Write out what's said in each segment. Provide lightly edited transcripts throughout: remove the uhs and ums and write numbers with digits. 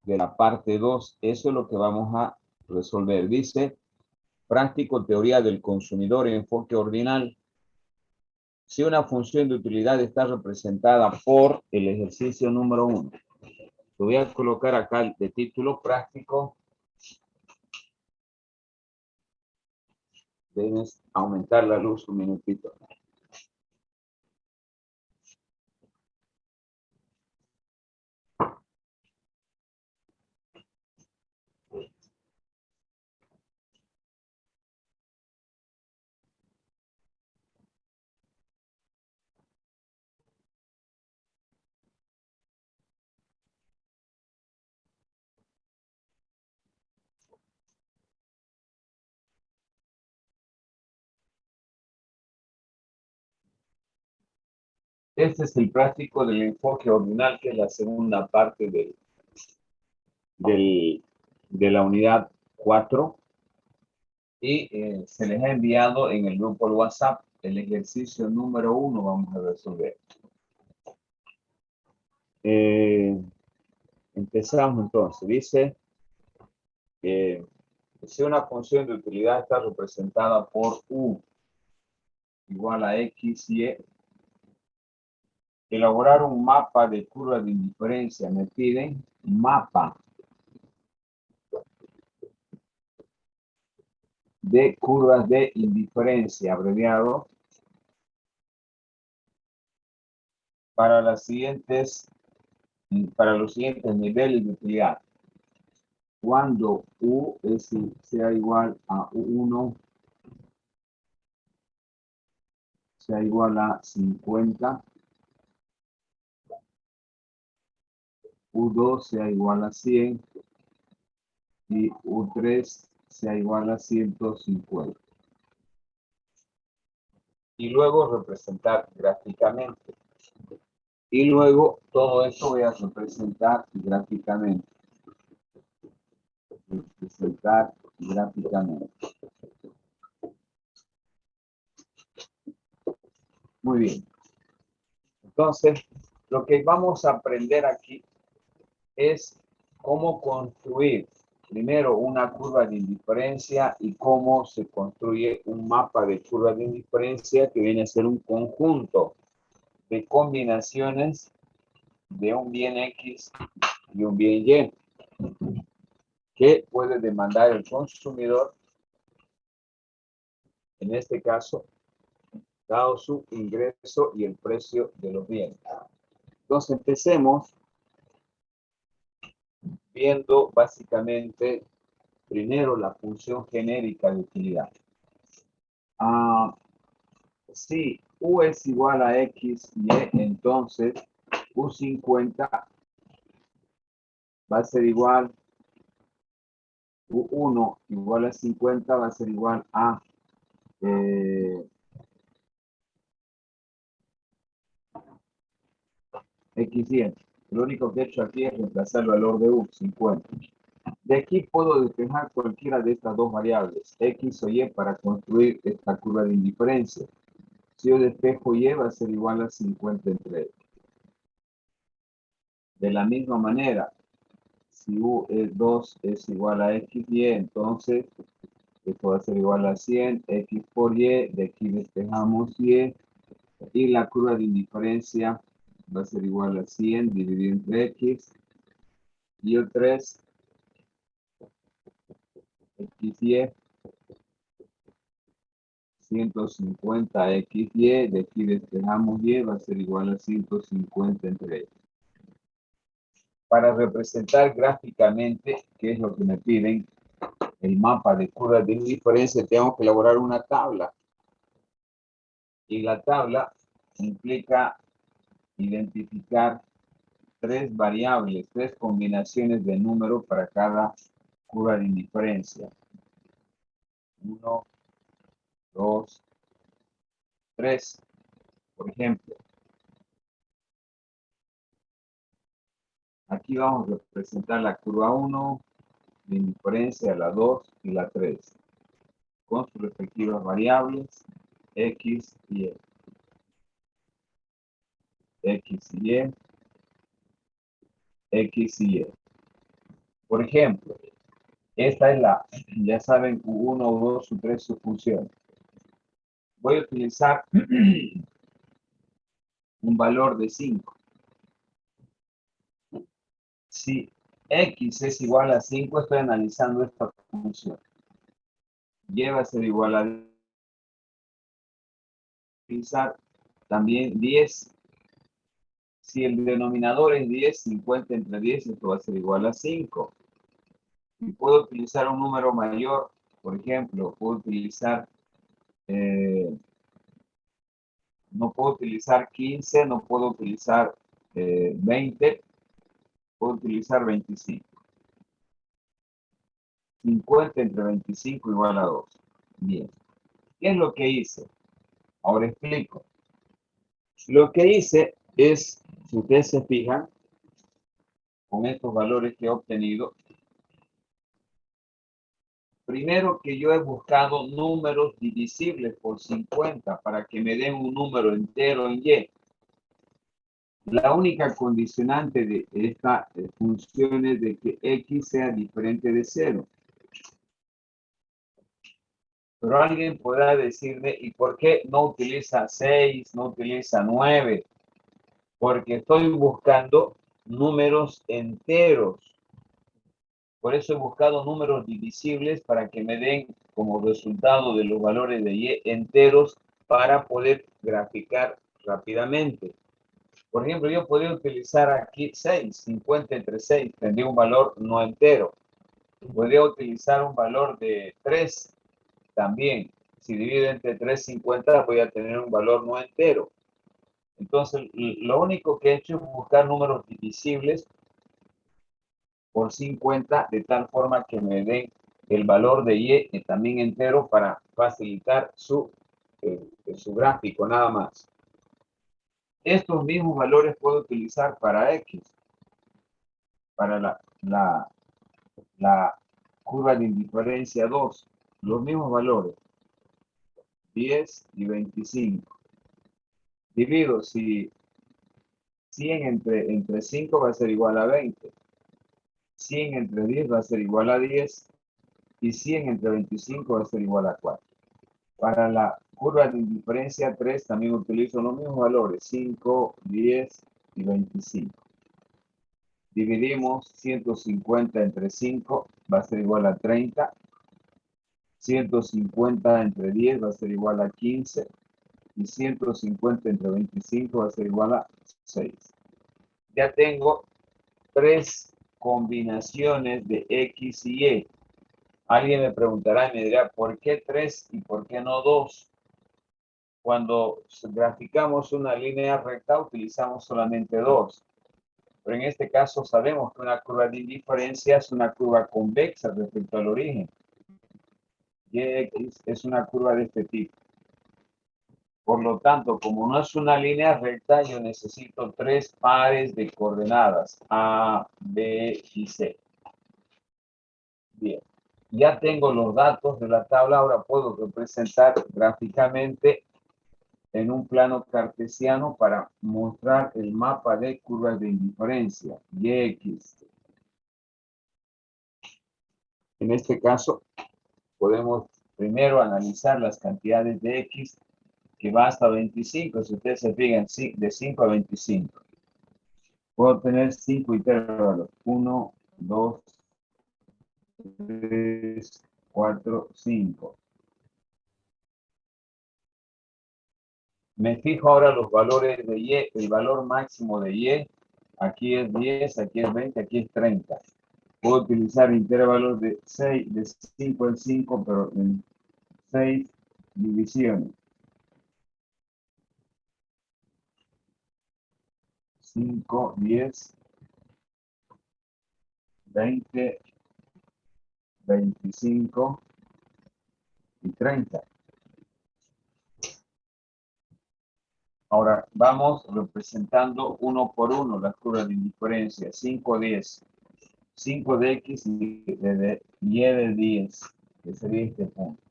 de la parte 2. Eso es lo que vamos a resolver. Dice, práctico, teoría del consumidor, enfoque ordinal. Si una función de utilidad está representada por el ejercicio número 1. Lo voy a colocar acá de título práctico. Debes aumentar la luz un minutito. Este es el práctico del enfoque ordinal, que es la segunda parte de la unidad 4. Y se les ha enviado en el grupo de WhatsApp el ejercicio número 1. Vamos a resolver. Empezamos entonces. Dice que si una función de utilidad está representada por U igual a X y Y, elaborar un mapa de curva de indiferencia. Me piden mapa de curvas de indiferencia, abreviado, para los siguientes niveles de utilidad. Cuando U sea igual a U1, sea igual a 50, U2 sea igual a 100 y U3 sea igual a 150. Y luego representar gráficamente. Y luego todo esto voy a representar gráficamente. Representar gráficamente. Muy bien. Entonces, lo que vamos a aprender aquí es cómo construir primero una curva de indiferencia y cómo se construye un mapa de curva de indiferencia, que viene a ser un conjunto de combinaciones de un bien X y un bien Y que puede demandar el consumidor, en este caso, dado su ingreso y el precio de los bienes. Entonces empecemos viendo básicamente primero la función genérica de utilidad. Si U es igual a X, Y, entonces U50 va a ser igual, U1 igual a 50 va a ser igual a XY. Lo único que he hecho aquí es reemplazar el valor de U, 50. De aquí puedo despejar cualquiera de estas dos variables, X o Y, para construir esta curva de indiferencia. Si yo despejo Y, va a ser igual a 50 entre ellos. De la misma manera, si U2 es igual a XY, entonces esto va a ser igual a 100, X por Y, de aquí despejamos Y, y la curva de indiferencia va a ser igual a 100 dividido entre X, y U3, XY, 150 XY, de aquí despejamos Y, va a ser igual a 150 entre ellos. Para representar gráficamente, ¿qué es lo que me piden? El mapa de curvas de indiferencia, tengo que elaborar una tabla. Y la tabla implica identificar tres variables, tres combinaciones de números para cada curva de indiferencia. 1, 2, 3. Por ejemplo, aquí vamos a representar la curva 1, de indiferencia, la 2 y la 3, con sus respectivas variables, X y Y. X y Y, X y Y. Por ejemplo, esta es ya saben, U1, U2, U3, su función. Voy a utilizar un valor de 5. Si X es igual a 5, estoy analizando esta función. Y va a ser igual a utilizar también 10. Si el denominador es 10, 50 entre 10, esto va a ser igual a 5. Y puedo utilizar un número mayor, por ejemplo, puedo utilizar, no puedo utilizar 15, no puedo utilizar 20, puedo utilizar 25. 50 entre 25 igual a 2. Bien. ¿Qué es lo que hice? Ahora explico. Lo que hice es, si ustedes se fijan, con estos valores que he obtenido, primero que yo he buscado números divisibles por 50 para que me den un número entero en Y. La única condicionante de esta función es de que X sea diferente de 0. Pero alguien podrá decirme, ¿y por qué no utiliza 6, no utiliza 9? Porque estoy buscando números enteros. Por eso he buscado números divisibles para que me den como resultado de los valores de Y enteros para poder graficar rápidamente. Por ejemplo, yo podría utilizar aquí 6, 50 entre 6, tendría un valor no entero. Podría utilizar un valor de 3 también. Si divido entre 3, 50, voy a tener un valor no entero. Entonces, lo único que he hecho es buscar números divisibles por 50 de tal forma que me den el valor de Y también entero para facilitar su gráfico, nada más. Estos mismos valores puedo utilizar para X, para la curva de indiferencia 2, los mismos valores, 10 y 25. Divido, si 100 entre 5 va a ser igual a 20, 100 entre 10 va a ser igual a 10 y 100 entre 25 va a ser igual a 4. Para la curva de indiferencia 3 también utilizo los mismos valores, 5, 10 y 25. Dividimos 150 entre 5, va a ser igual a 30. 150 entre 10 va a ser igual a 15. Y 150 entre 25 va a ser igual a 6. Ya tengo 3 combinaciones de X y Y. Alguien me preguntará y me dirá, ¿por qué 3 y por qué no 2? Cuando graficamos una línea recta utilizamos solamente 2. Pero en este caso sabemos que una curva de indiferencia es una curva convexa respecto al origen. Y X es una curva de este tipo. Por lo tanto, como no es una línea recta, yo necesito 3 pares de coordenadas, A, B y C. Bien, ya tengo los datos de la tabla, ahora puedo representar gráficamente en un plano cartesiano para mostrar el mapa de curvas de indiferencia, YX. En este caso, podemos primero analizar las cantidades de X que va hasta 25. Si ustedes se fijan, de 5 a 25. Puedo tener 5 intervalos. 1, 2, 3, 4, 5. Me fijo ahora los valores de Y. El valor máximo de Y, aquí es 10, aquí es 20, aquí es 30. Puedo utilizar intervalos de 6, de 5 en 5, pero en 6 divisiones. 5, 10, 20, 25 y 30. Ahora vamos representando uno por uno las curvas de indiferencia. 5, 10. 5 de X y de Y de 10. Que sería este punto.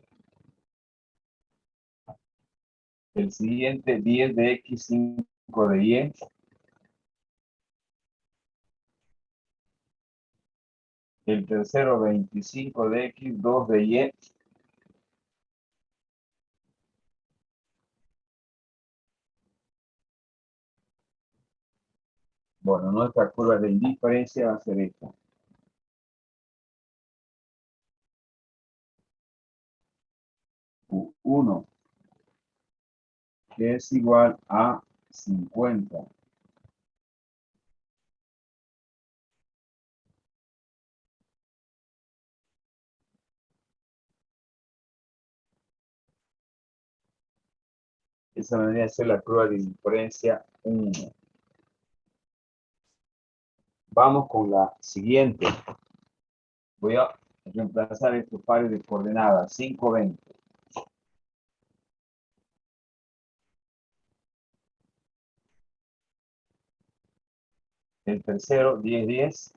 El siguiente, 10 de X, 5 de Y. El tercero 25 de X, 2 de Y. Bueno, nuestra curva de indiferencia va a ser esta. Q1, que es igual a 50. Esa vendría a ser la curva de indiferencia 1. Vamos con la siguiente. Voy a reemplazar estos pares de coordenadas. 5, 20. El tercero, 10, 10.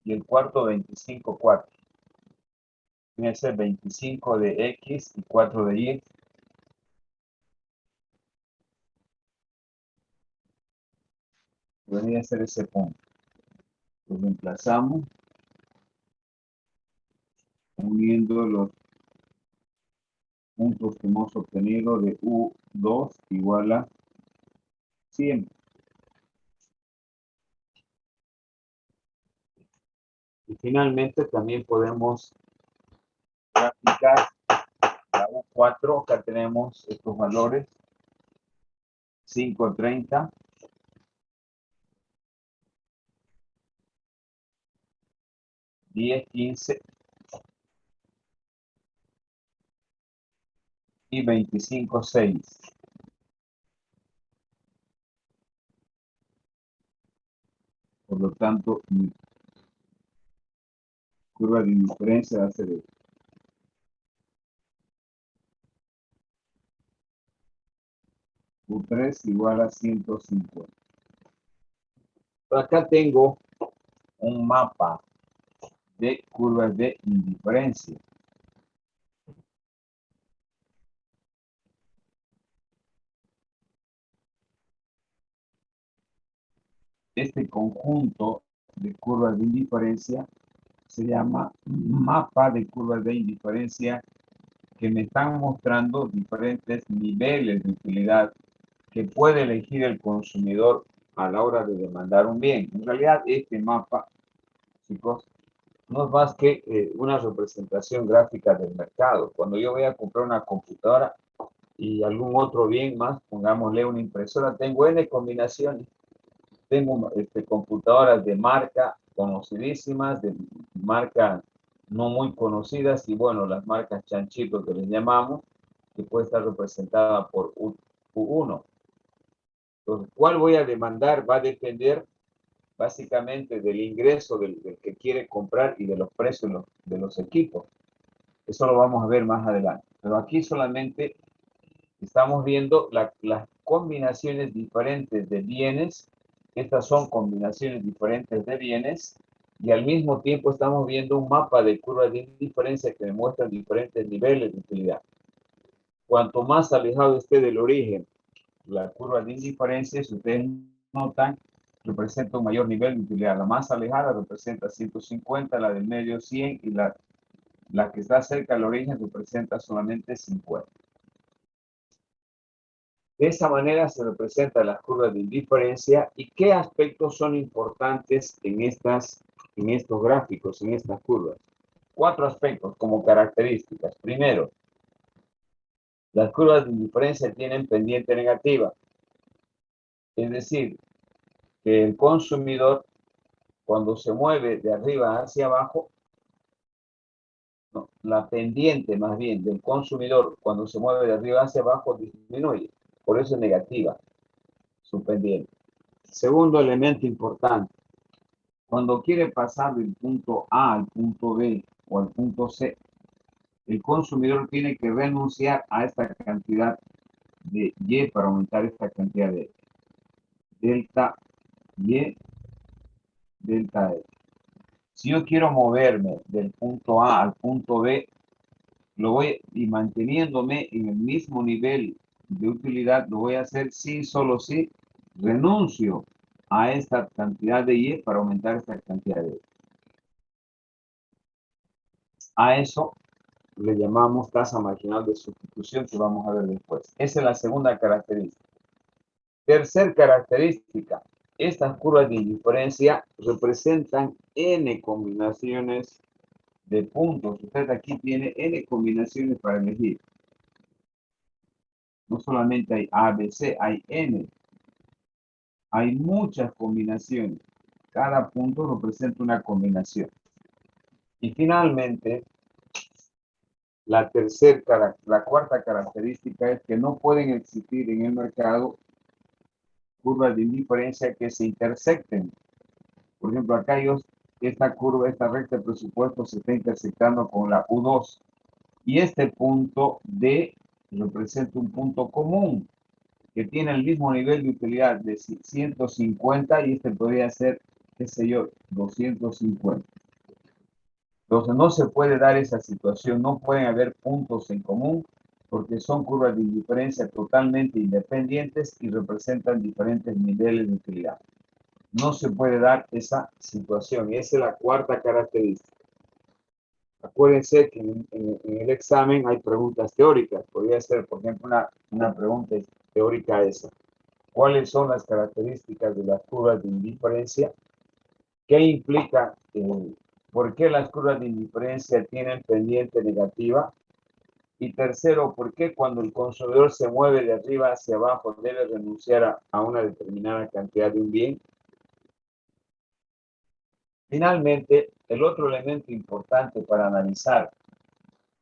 Y el cuarto, 25, 4. Tiene que ser 25 de X y 4 de Y. Debería ser ese punto. Lo reemplazamos uniendo los puntos que hemos obtenido de U2 igual a 100. Y finalmente también podemos graficar la U4. Acá tenemos estos valores. 5, 30. 10, 15 y 25, 6. Por lo tanto, mi curva de indiferencia va a ser U3 igual a 150. Acá tengo un mapa de curvas de indiferencia. Este conjunto de curvas de indiferencia se llama mapa de curvas de indiferencia, que me están mostrando diferentes niveles de utilidad que puede elegir el consumidor a la hora de demandar un bien. En realidad, este mapa, chicos, no es más que una representación gráfica del mercado. Cuando yo voy a comprar una computadora y algún otro bien más, pongámosle una impresora, tengo N combinaciones. Tengo computadoras de marca conocidísimas, de marca no muy conocidas, y bueno, las marcas chanchitos que les llamamos, que puede estar representada por U1. Entonces, ¿cuál voy a demandar? Va a depender básicamente del ingreso del que quiere comprar y de los precios de los equipos. Eso lo vamos a ver más adelante. Pero aquí solamente estamos viendo las combinaciones diferentes de bienes. Estas son combinaciones diferentes de bienes, y al mismo tiempo estamos viendo un mapa de curvas de indiferencia que demuestran diferentes niveles de utilidad. Cuanto más alejado esté del origen la curva de indiferencia, si ustedes notan, representa un mayor nivel de utilidad. La más alejada representa 150, la del medio 100, y la que está cerca del origen representa solamente 50. De esa manera se representan las curvas de indiferencia. ¿Y qué aspectos son importantes en estos gráficos, en estas curvas? 4 aspectos como características. Primero, las curvas de indiferencia tienen pendiente negativa. Es decir, que el consumidor, cuando se mueve de arriba hacia abajo, no, la pendiente más bien del consumidor, cuando se mueve de arriba hacia abajo, disminuye. Por eso es negativa su pendiente. Segundo elemento importante, cuando quiere pasar del punto A al punto B o al punto C, el consumidor tiene que renunciar a esta cantidad de Y para aumentar esta cantidad de delta Y, delta E. Si yo quiero moverme del punto A al punto B, lo voy y manteniéndome en el mismo nivel de utilidad, lo voy a hacer si solo si renuncio a esta cantidad de Y para aumentar esta cantidad de Y. A eso le llamamos tasa marginal de sustitución, que vamos a ver después. Esa es la segunda característica. Tercer característica, estas curvas de indiferencia representan n combinaciones de puntos. Usted aquí tiene n combinaciones para elegir. No solamente hay A, B, C, hay n. Hay muchas combinaciones. Cada punto representa una combinación. Y finalmente, la cuarta característica es que no pueden existir en el mercado curvas de indiferencia que se intersecten. Por ejemplo, acá esta curva, esta recta de presupuesto se está intersectando con la U2. Y este punto D representa un punto común que tiene el mismo nivel de utilidad de 150 y este podría ser, qué sé yo, 250. Entonces no se puede dar esa situación, no pueden haber puntos en común porque son curvas de indiferencia totalmente independientes y representan diferentes niveles de utilidad. No se puede dar esa situación y esa es la cuarta característica. Acuérdense que en el examen hay preguntas teóricas. Podría ser, por ejemplo, una pregunta teórica esa. ¿Cuáles son las características de las curvas de indiferencia? ¿Qué implica? ¿Por qué las curvas de indiferencia tienen pendiente negativa? Y tercero, ¿por qué cuando el consumidor se mueve de arriba hacia abajo debe renunciar a una determinada cantidad de un bien? Finalmente, el otro elemento importante para analizar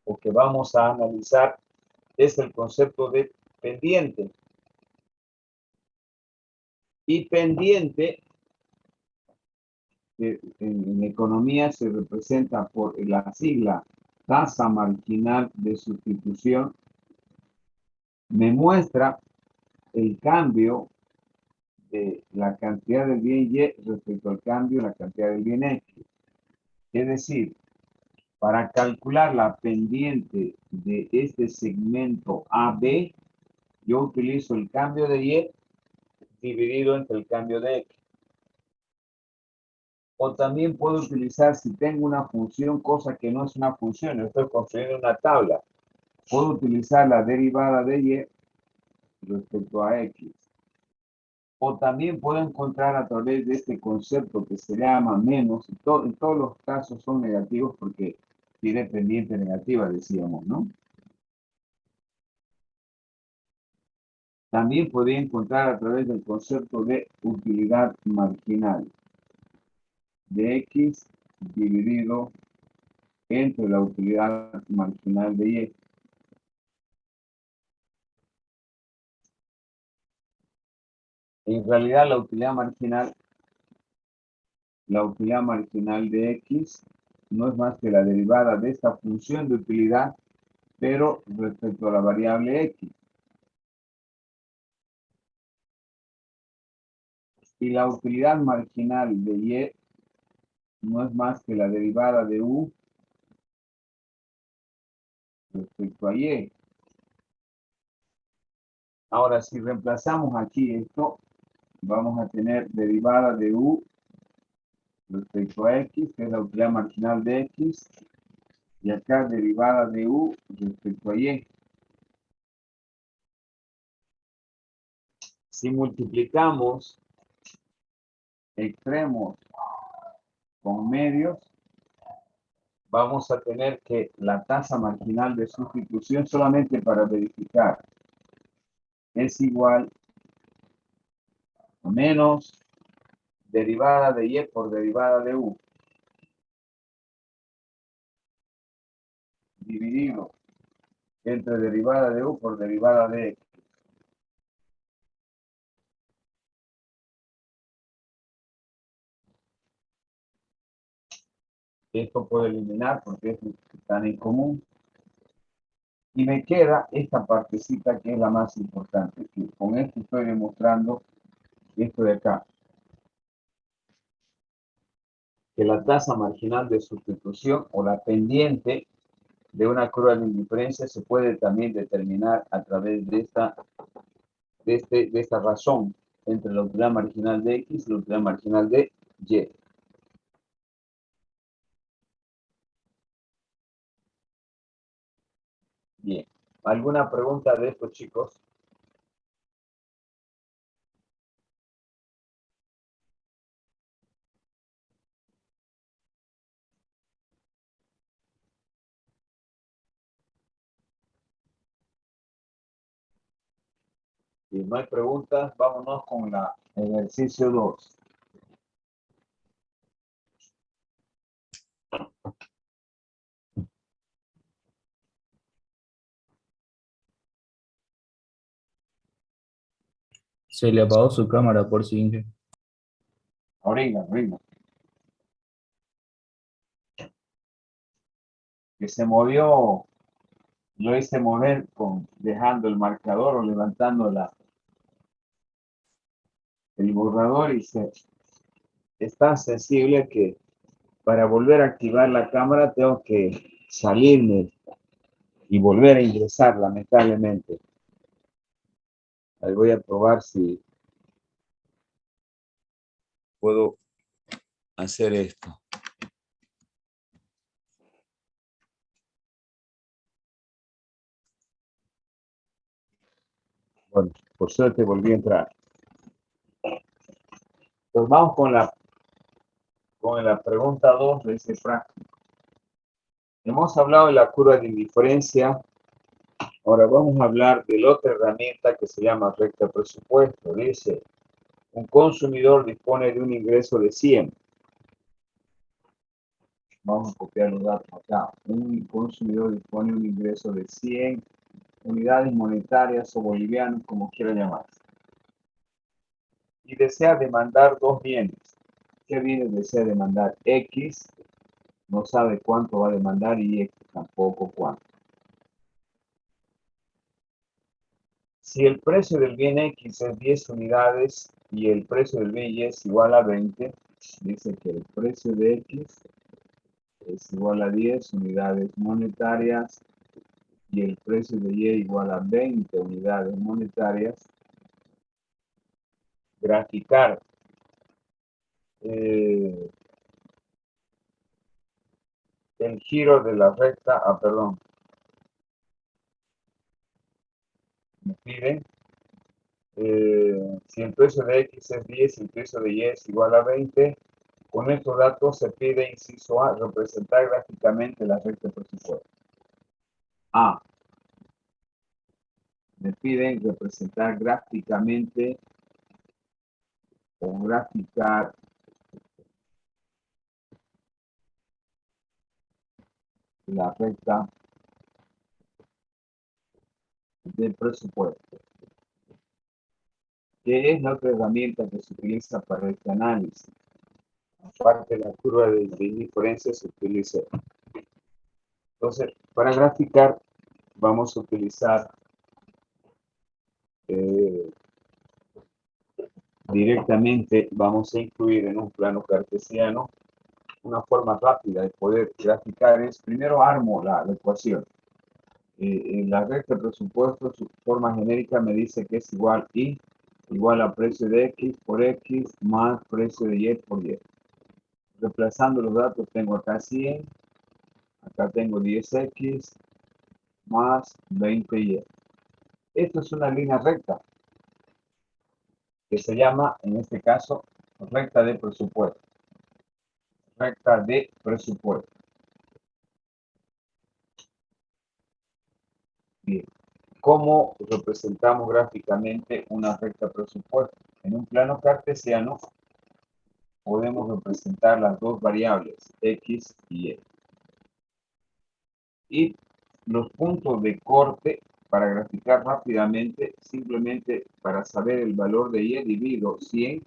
o que vamos a analizar es el concepto de pendiente. Y pendiente en economía se representa por la sigla tasa marginal de sustitución, me muestra el cambio de la cantidad del bien Y respecto al cambio de la cantidad del bien X. Es decir, para calcular la pendiente de este segmento AB, yo utilizo el cambio de Y dividido entre el cambio de X. O también puedo utilizar, si tengo una función, cosa que no es una función, estoy construyendo una tabla, puedo utilizar la derivada de Y respecto a X. O también puedo encontrar a través de este concepto que se llama menos, en todos los casos son negativos porque tiene pendiente negativa, decíamos, ¿no? También podría encontrar a través del concepto de utilidad marginal de X dividido entre la utilidad marginal de Y. En realidad la utilidad marginal de X no es más que la derivada de esta función de utilidad, pero respecto a la variable X. Y la utilidad marginal de Y no es más que la derivada de U respecto a Y. Ahora, si reemplazamos aquí esto, vamos a tener derivada de U respecto a X, que es la utilidad marginal de X, y acá derivada de U respecto a Y. Si multiplicamos extremos con medios, vamos a tener que la tasa marginal de sustitución, solamente para verificar, es igual a menos derivada de Y por derivada de U, dividido entre derivada de U por derivada de X. Esto puedo eliminar porque están en común. Y me queda esta partecita que es la más importante, que con esto estoy demostrando esto de acá, que la tasa marginal de sustitución o la pendiente de una curva de indiferencia se puede también determinar a través de esta razón. entre la utilidad marginal de X y la utilidad marginal de Y. Bien. ¿Alguna pregunta de estos, chicos? Si no hay preguntas, vámonos con el ejercicio 2. Se le apagó su cámara por si Inge. Ahorita, que se movió, lo hice mover dejando el marcador o levantando el borrador y es tan sensible que para volver a activar la cámara tengo que salirme y volver a ingresar, lamentablemente. Ahí voy a probar si puedo hacer esto. Bueno, por suerte volví a entrar. Pues vamos con la pregunta 2 de ese práctico. Hemos hablado de la curva de indiferencia. Ahora vamos a hablar de la otra herramienta que se llama recta presupuesto. Dice, un consumidor dispone de un ingreso de 100. Vamos a copiar los datos acá. Un consumidor dispone de un ingreso de 100 unidades monetarias o bolivianos, como quiera llamarse. Y desea demandar dos bienes. ¿Qué bienes desea demandar? X, no sabe cuánto va a demandar, y X tampoco cuánto. Si el precio del bien X es 10 unidades y el precio del bien Y es igual a 20, dice que el precio de X es igual a 10 unidades monetarias y el precio de Y igual a 20 unidades monetarias. Graficar el giro de la recta, perdón, me piden si el precio de X es 10 y el precio de Y es igual a 20, con estos datos se pide, inciso A, representar gráficamente la recta de presupuesto. A. Me piden representar gráficamente o graficar la recta del presupuesto, que es la otra herramienta que se utiliza para este análisis. Aparte de la curva de indiferencia se utiliza. Entonces, para graficar vamos a utilizar directamente, vamos a incluir en un plano cartesiano una forma rápida de poder graficar. Es primero armo la ecuación. En la recta de presupuesto, su forma genérica me dice que es igual a precio de X por X más precio de Y por Y. Reemplazando los datos, tengo acá 100, acá tengo 10X más 20Y. Esto es una línea recta que se llama, en este caso, recta de presupuesto. Recta de presupuesto. Bien. ¿Cómo representamos gráficamente una recta de presupuesto? En un plano cartesiano podemos representar las dos variables, X y Y. Y los puntos de corte, para graficar rápidamente, simplemente para saber el valor de Y, divido 100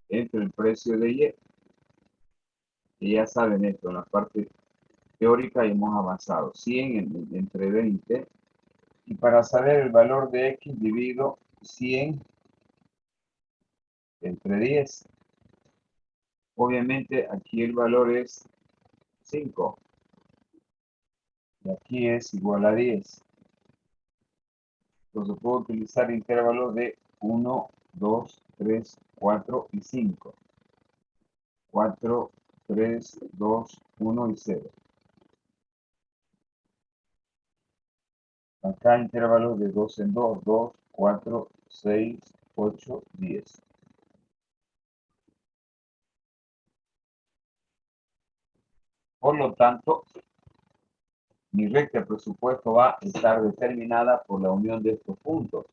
entre el precio de Y. Y ya saben esto, en la parte teórica hemos avanzado. 100 entre 20. Y para saber el valor de X, divido 100 entre 10. Obviamente aquí el valor es 5. Y aquí es igual a 10. Entonces puedo utilizar intervalos de 1 2, 3, 4 y 5. 4, 3, 2, 1 y 0. Acá intervalos de 2 en 2, 2, 4, 6, 8, 10. Por lo tanto, mi recta de presupuesto va a estar determinada por la unión de estos puntos.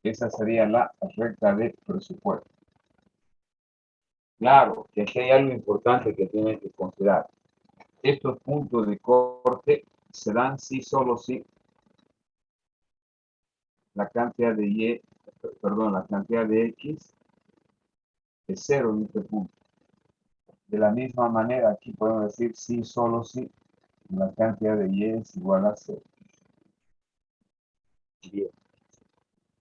Esa sería la recta de presupuesto. Claro, que aquí hay algo importante que tienen que considerar. Estos puntos de corte serán sí, solo si la cantidad de Y, perdón, la cantidad de X es 0 en este punto. De la misma manera, aquí podemos decir sí, solo si la cantidad de Y es igual a 0. Bien.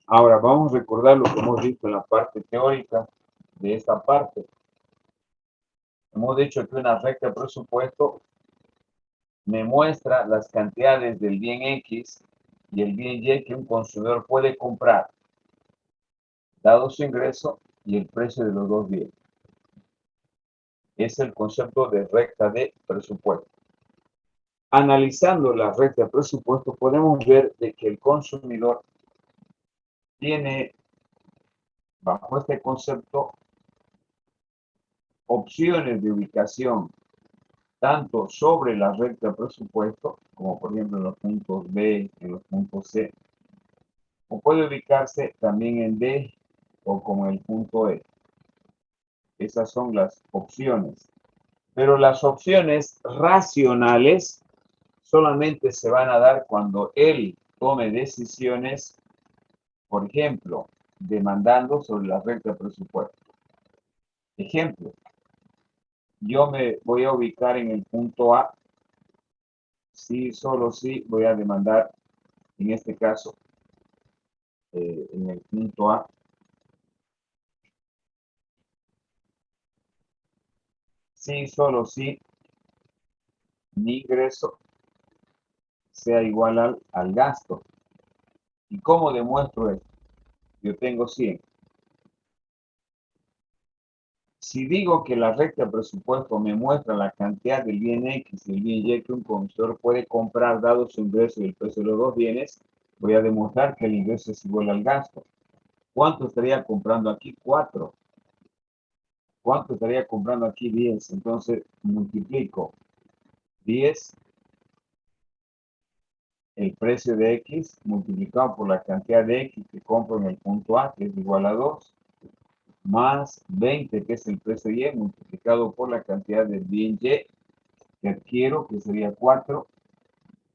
Ahora vamos a recordar lo que hemos visto en la parte teórica de esta parte. Hemos dicho que una recta de presupuesto me muestra las cantidades del bien X y el bien Y que un consumidor puede comprar, dado su ingreso y el precio de los dos bienes. Es el concepto de recta de presupuesto. Analizando la recta de presupuesto, podemos ver de que el consumidor tiene, bajo este concepto, opciones de ubicación tanto sobre la recta de presupuesto, como por ejemplo en los puntos B, en los puntos C, o puede ubicarse también en D o como en el punto E. Esas son las opciones. Pero las opciones racionales solamente se van a dar cuando él tome decisiones, por ejemplo, demandando sobre la recta de presupuesto. Ejemplo, yo me voy a ubicar en el punto A, si solo si voy a demandar, en este caso, en el punto A, si solo si mi ingreso sea igual al gasto. ¿Y cómo demuestro esto? Yo tengo 100. Si digo que la recta de presupuesto me muestra la cantidad del bien X y el bien Y que un consumidor puede comprar dado su ingreso y el precio de los dos bienes, voy a demostrar que el ingreso es igual al gasto. ¿Cuánto estaría comprando aquí? 4. ¿Cuánto estaría comprando aquí? 10. Entonces multiplico 10, el precio de X, multiplicado por la cantidad de X que compro en el punto A, que es igual a 2, más 20, que es el precio Y, multiplicado por la cantidad del bien Y que adquiero, que sería 4,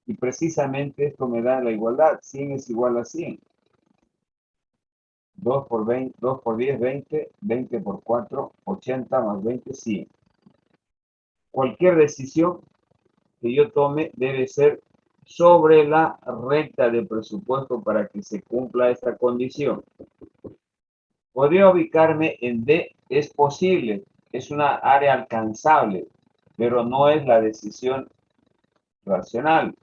y precisamente esto me da la igualdad. 100 es igual a 100. 2 por 20, 2 por 10, 20, 20 por 4, 80 más 20, 100. Cualquier decisión que yo tome debe ser sobre la recta de presupuesto para que se cumpla esta condición. Podría ubicarme en D, es posible, es una área alcanzable, pero no es la decisión racional.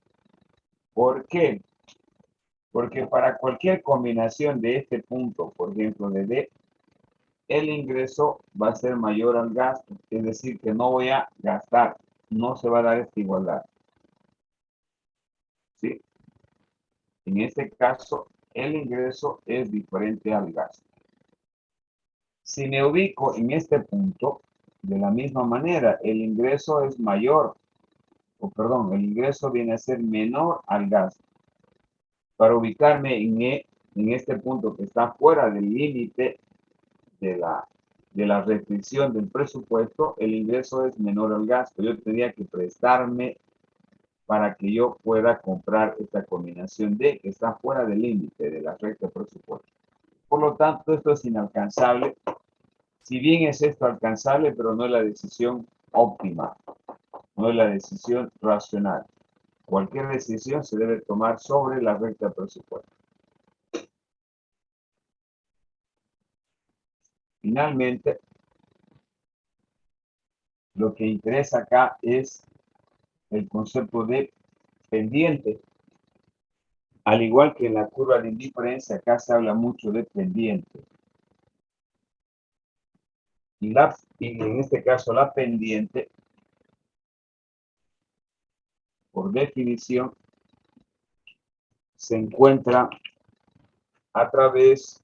¿Por qué? Porque para cualquier combinación de este punto, por ejemplo de D, el ingreso va a ser mayor al gasto, es decir, que no voy a gastar, no se va a dar esta igualdad. ¿Sí? En este caso, el ingreso es diferente al gasto. Si me ubico en este punto, de la misma manera, el ingreso es mayor, o perdón, el ingreso viene a ser menor al gasto. Para ubicarme en este punto que está fuera del límite de la restricción del presupuesto, el ingreso es menor al gasto. Yo tendría que prestarme para que yo pueda comprar esta combinación D que está fuera del límite de la recta de presupuesto. Por lo tanto, esto es inalcanzable. Si bien es esto alcanzable, pero no es la decisión óptima, no es la decisión racional. Cualquier decisión se debe tomar sobre la recta de presupuesto. Finalmente, lo que interesa acá es el concepto de pendiente. Al igual que en la curva de indiferencia, acá se habla mucho de pendiente. Y en este caso la pendiente, por definición, se encuentra a través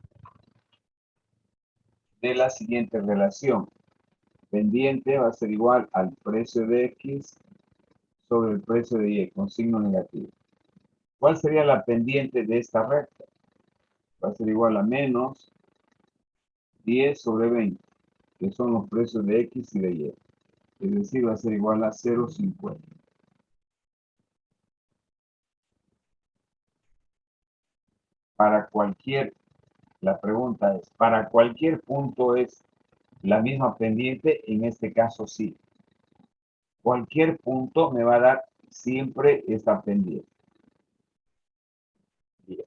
de la siguiente relación. Pendiente va a ser igual al precio de X sobre el precio de Y, con signo negativo. ¿Cuál sería la pendiente de esta recta? Va a ser igual a menos 10 sobre 20, que son los precios de X y de Y. Es decir, va a ser igual a 0,50. La pregunta es, ¿para cualquier punto es la misma pendiente? En este caso sí. Cualquier punto me va a dar siempre esta pendiente. Bien.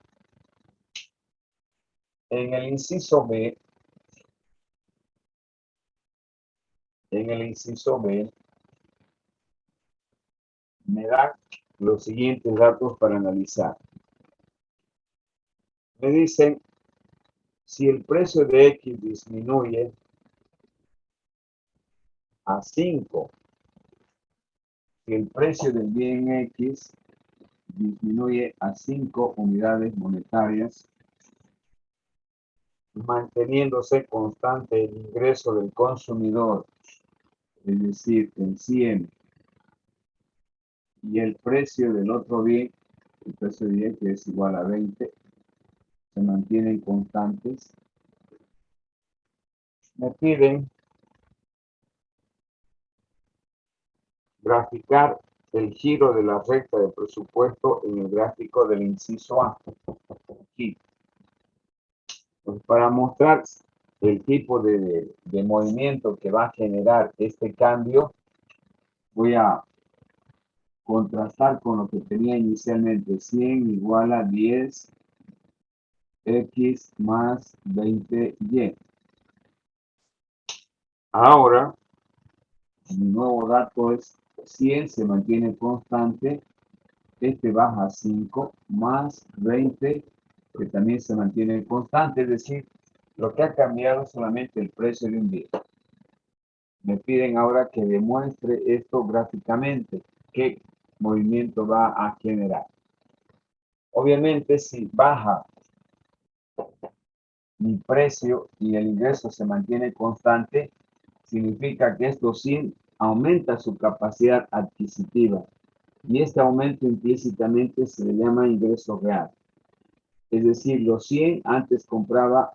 En el inciso B, me da los siguientes datos para analizar. Me dicen, si el precio de X disminuye a 5, si el precio del bien X disminuye a 5 unidades monetarias, manteniéndose constante el ingreso del consumidor, es decir, en 100, y el precio del otro bien, el precio de bien que es igual a 20, se mantienen constantes. Me piden graficar el giro de la recta de presupuesto en el gráfico del inciso A. Aquí. Pues para mostrar el tipo de movimiento que va a generar este cambio, voy a contrastar con lo que tenía inicialmente. 100 igual a 10 X más 20Y. Ahora, mi nuevo dato es 100, se mantiene constante. Este baja a 5 más 20, que también se mantiene constante. Es decir, lo que ha cambiado es solamente el precio de un bien. Me piden ahora que demuestre esto gráficamente. ¿Qué movimiento va a generar? Obviamente, si baja mi precio y el ingreso se mantiene constante, significa que estos 100 aumenta su capacidad adquisitiva. Y este aumento implícitamente se le llama ingreso real. Es decir, los 100 antes compraba,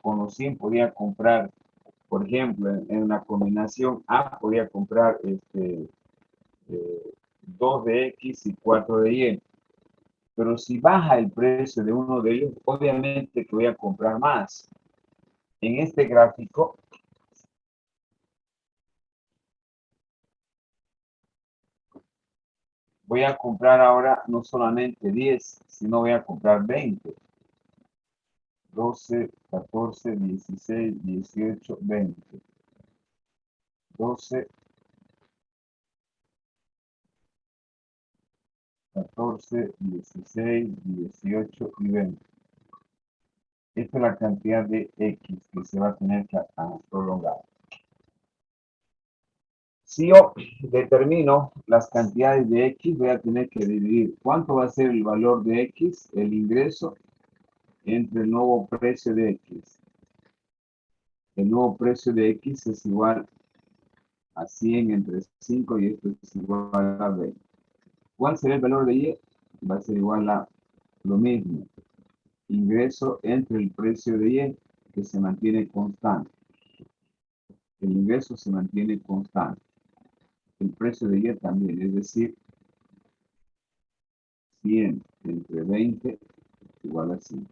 con los 100 podía comprar, por ejemplo, en una combinación A podía comprar 2 de X y 4 de Y. Pero si baja el precio de uno de ellos, obviamente que voy a comprar más. En este gráfico, voy a comprar ahora no solamente 10, sino voy a comprar 20. 12, 14, 16, 18, 20. 12, 14, 16, 18 y 20. Esta es la cantidad de X que se va a tener que prolongar. Si yo determino las cantidades de X, voy a tener que dividir cuánto va a ser el valor de X, el ingreso, entre el nuevo precio de X. El nuevo precio de X es igual a 100 entre 5 y esto es igual a 20. ¿Cuál será el valor de Y? Va a ser igual a lo mismo. Ingreso entre el precio de Y, que se mantiene constante. El ingreso se mantiene constante. El precio de Y también, es decir, 100 entre 20 igual a 5.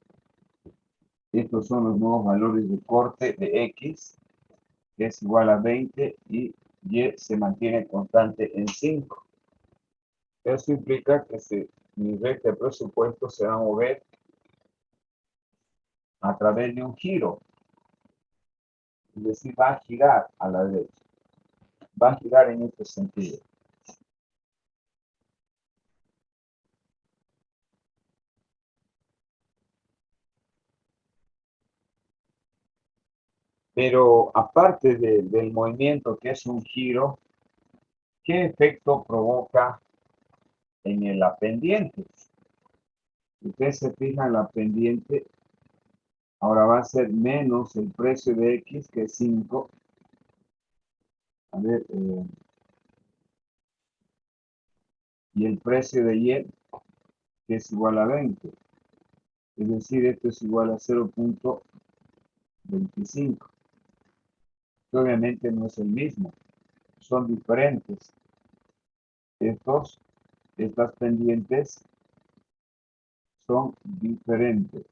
Estos son los nuevos valores de corte de X, que es igual a 20, y Y se mantiene constante en 5. Eso implica que mi recta de presupuesto se va a mover a través de un giro. Es decir, va a girar a la derecha. Va a girar en este sentido. Pero aparte del movimiento que es un giro, ¿qué efecto provoca en la pendiente? Si ustedes se fijan, la pendiente ahora va a ser menos el precio de X, que es 5. A ver, y el precio de Y, que es igual a 20. Es decir, esto es igual a 0.25. Que obviamente no es el mismo, son diferentes. Estas pendientes son diferentes.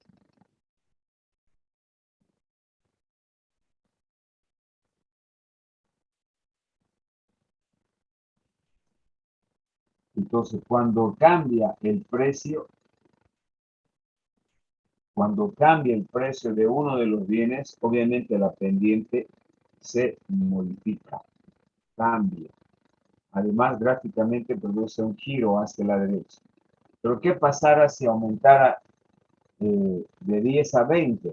Entonces, cuando cambia el precio de uno de los bienes, obviamente la pendiente se modifica, cambia. Además, gráficamente produce un giro hacia la derecha. Pero ¿qué pasara si aumentara de 10 a 20?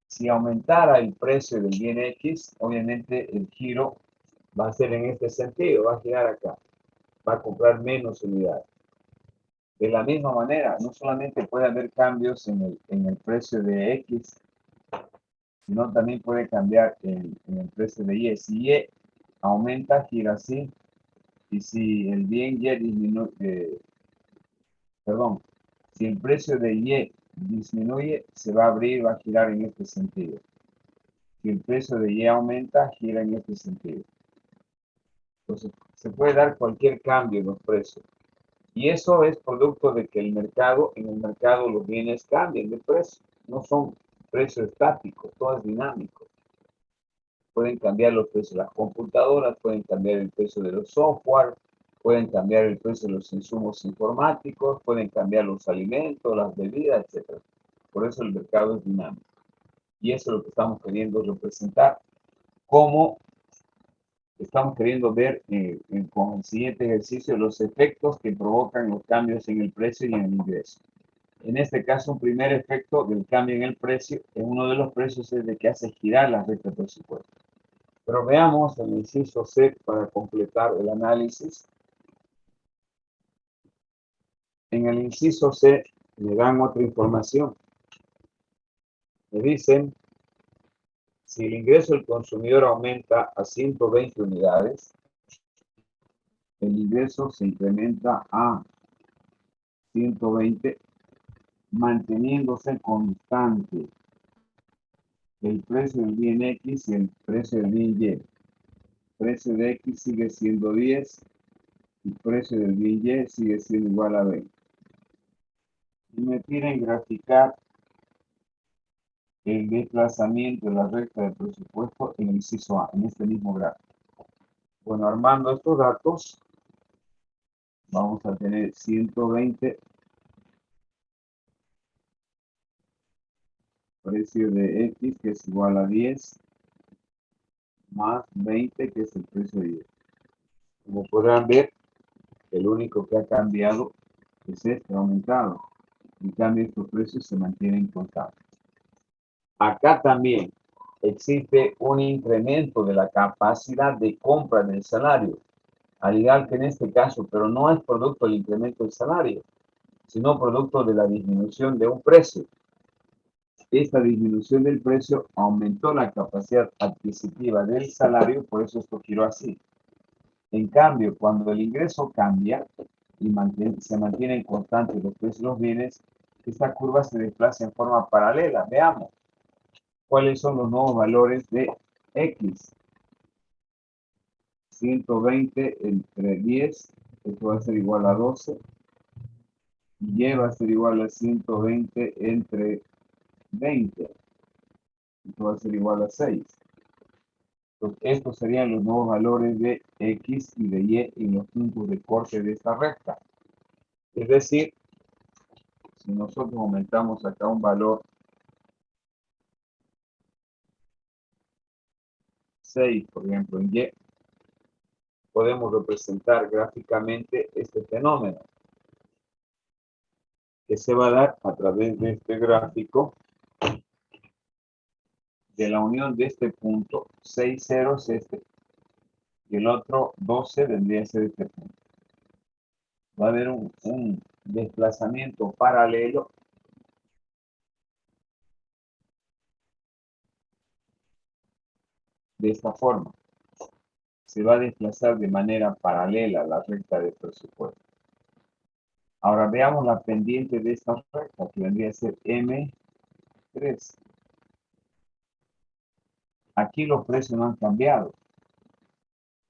Si aumentara el precio del bien X, obviamente el giro va a ser en este sentido, va a girar acá, va a comprar menos unidades. De la misma manera, no solamente puede haber cambios en el precio de X, sino también puede cambiar en el precio de Y. Si Y aumenta, gira así, y si el bien Y disminuye, perdón, si el precio de Y disminuye, se va a abrir, va a girar en este sentido. Si el precio de Y aumenta, gira en este sentido. Entonces, se puede dar cualquier cambio en los precios. Y eso es producto de que en el mercado los bienes cambian de precio. No son precios estáticos, todo es dinámico. Pueden cambiar los precios de las computadoras, pueden cambiar el precio de los software, pueden cambiar el precio de los insumos informáticos, pueden cambiar los alimentos, las bebidas, etc. Por eso el mercado es dinámico. Y eso es lo que estamos queriendo representar, como estamos queriendo ver con el siguiente ejercicio los efectos que provocan los cambios en el precio y en el ingreso. En este caso, un primer efecto del cambio en el precio, en uno de los precios, es de que hace girar la recta de presupuesto. Pero veamos el inciso C para completar el análisis. En el inciso C me dan otra información. Me dicen, si el ingreso del consumidor aumenta a 120 unidades, el ingreso se incrementa a 120, manteniéndose constante el precio del bien X y el precio del bien Y. El precio de X sigue siendo 10 y el precio del bien Y sigue siendo igual a 20. Y me piden graficar el desplazamiento de la recta de presupuesto en el inciso A, en este mismo gráfico. Bueno, armando estos datos, vamos a tener 120 precio de X, que es igual a 10, más 20, que es el precio de Y. Como podrán ver, el único que ha cambiado es este, aumentado. En cambio, estos precios se mantienen constantes. Acá también existe un incremento de la capacidad de compra del salario, al igual que en este caso, pero no es producto del incremento del salario, sino producto de la disminución de un precio. Esta disminución del precio aumentó la capacidad adquisitiva del salario, por eso esto giró así. En cambio, cuando el ingreso cambia y se mantienen constantes los precios de los bienes, esta curva se desplaza en forma paralela. Veamos cuáles son los nuevos valores de X. 120 entre 10, esto va a ser igual a 12. Y va a ser igual a 120 entre 20. Esto va a ser igual a 6. Entonces, estos serían los nuevos valores de X y de Y en los puntos de corte de esta recta. Es decir, si nosotros aumentamos acá un valor 6, por ejemplo, en Y, podemos representar gráficamente este fenómeno, que se va a dar a través de este gráfico de la unión de este punto, 6 ceros este, y el otro 12 vendría a ser este punto. Va a haber un desplazamiento paralelo de esta forma. Se va a desplazar de manera paralela a la recta de presupuesto. Ahora veamos la pendiente de esta recta, que vendría a ser M3. Aquí los precios no han cambiado.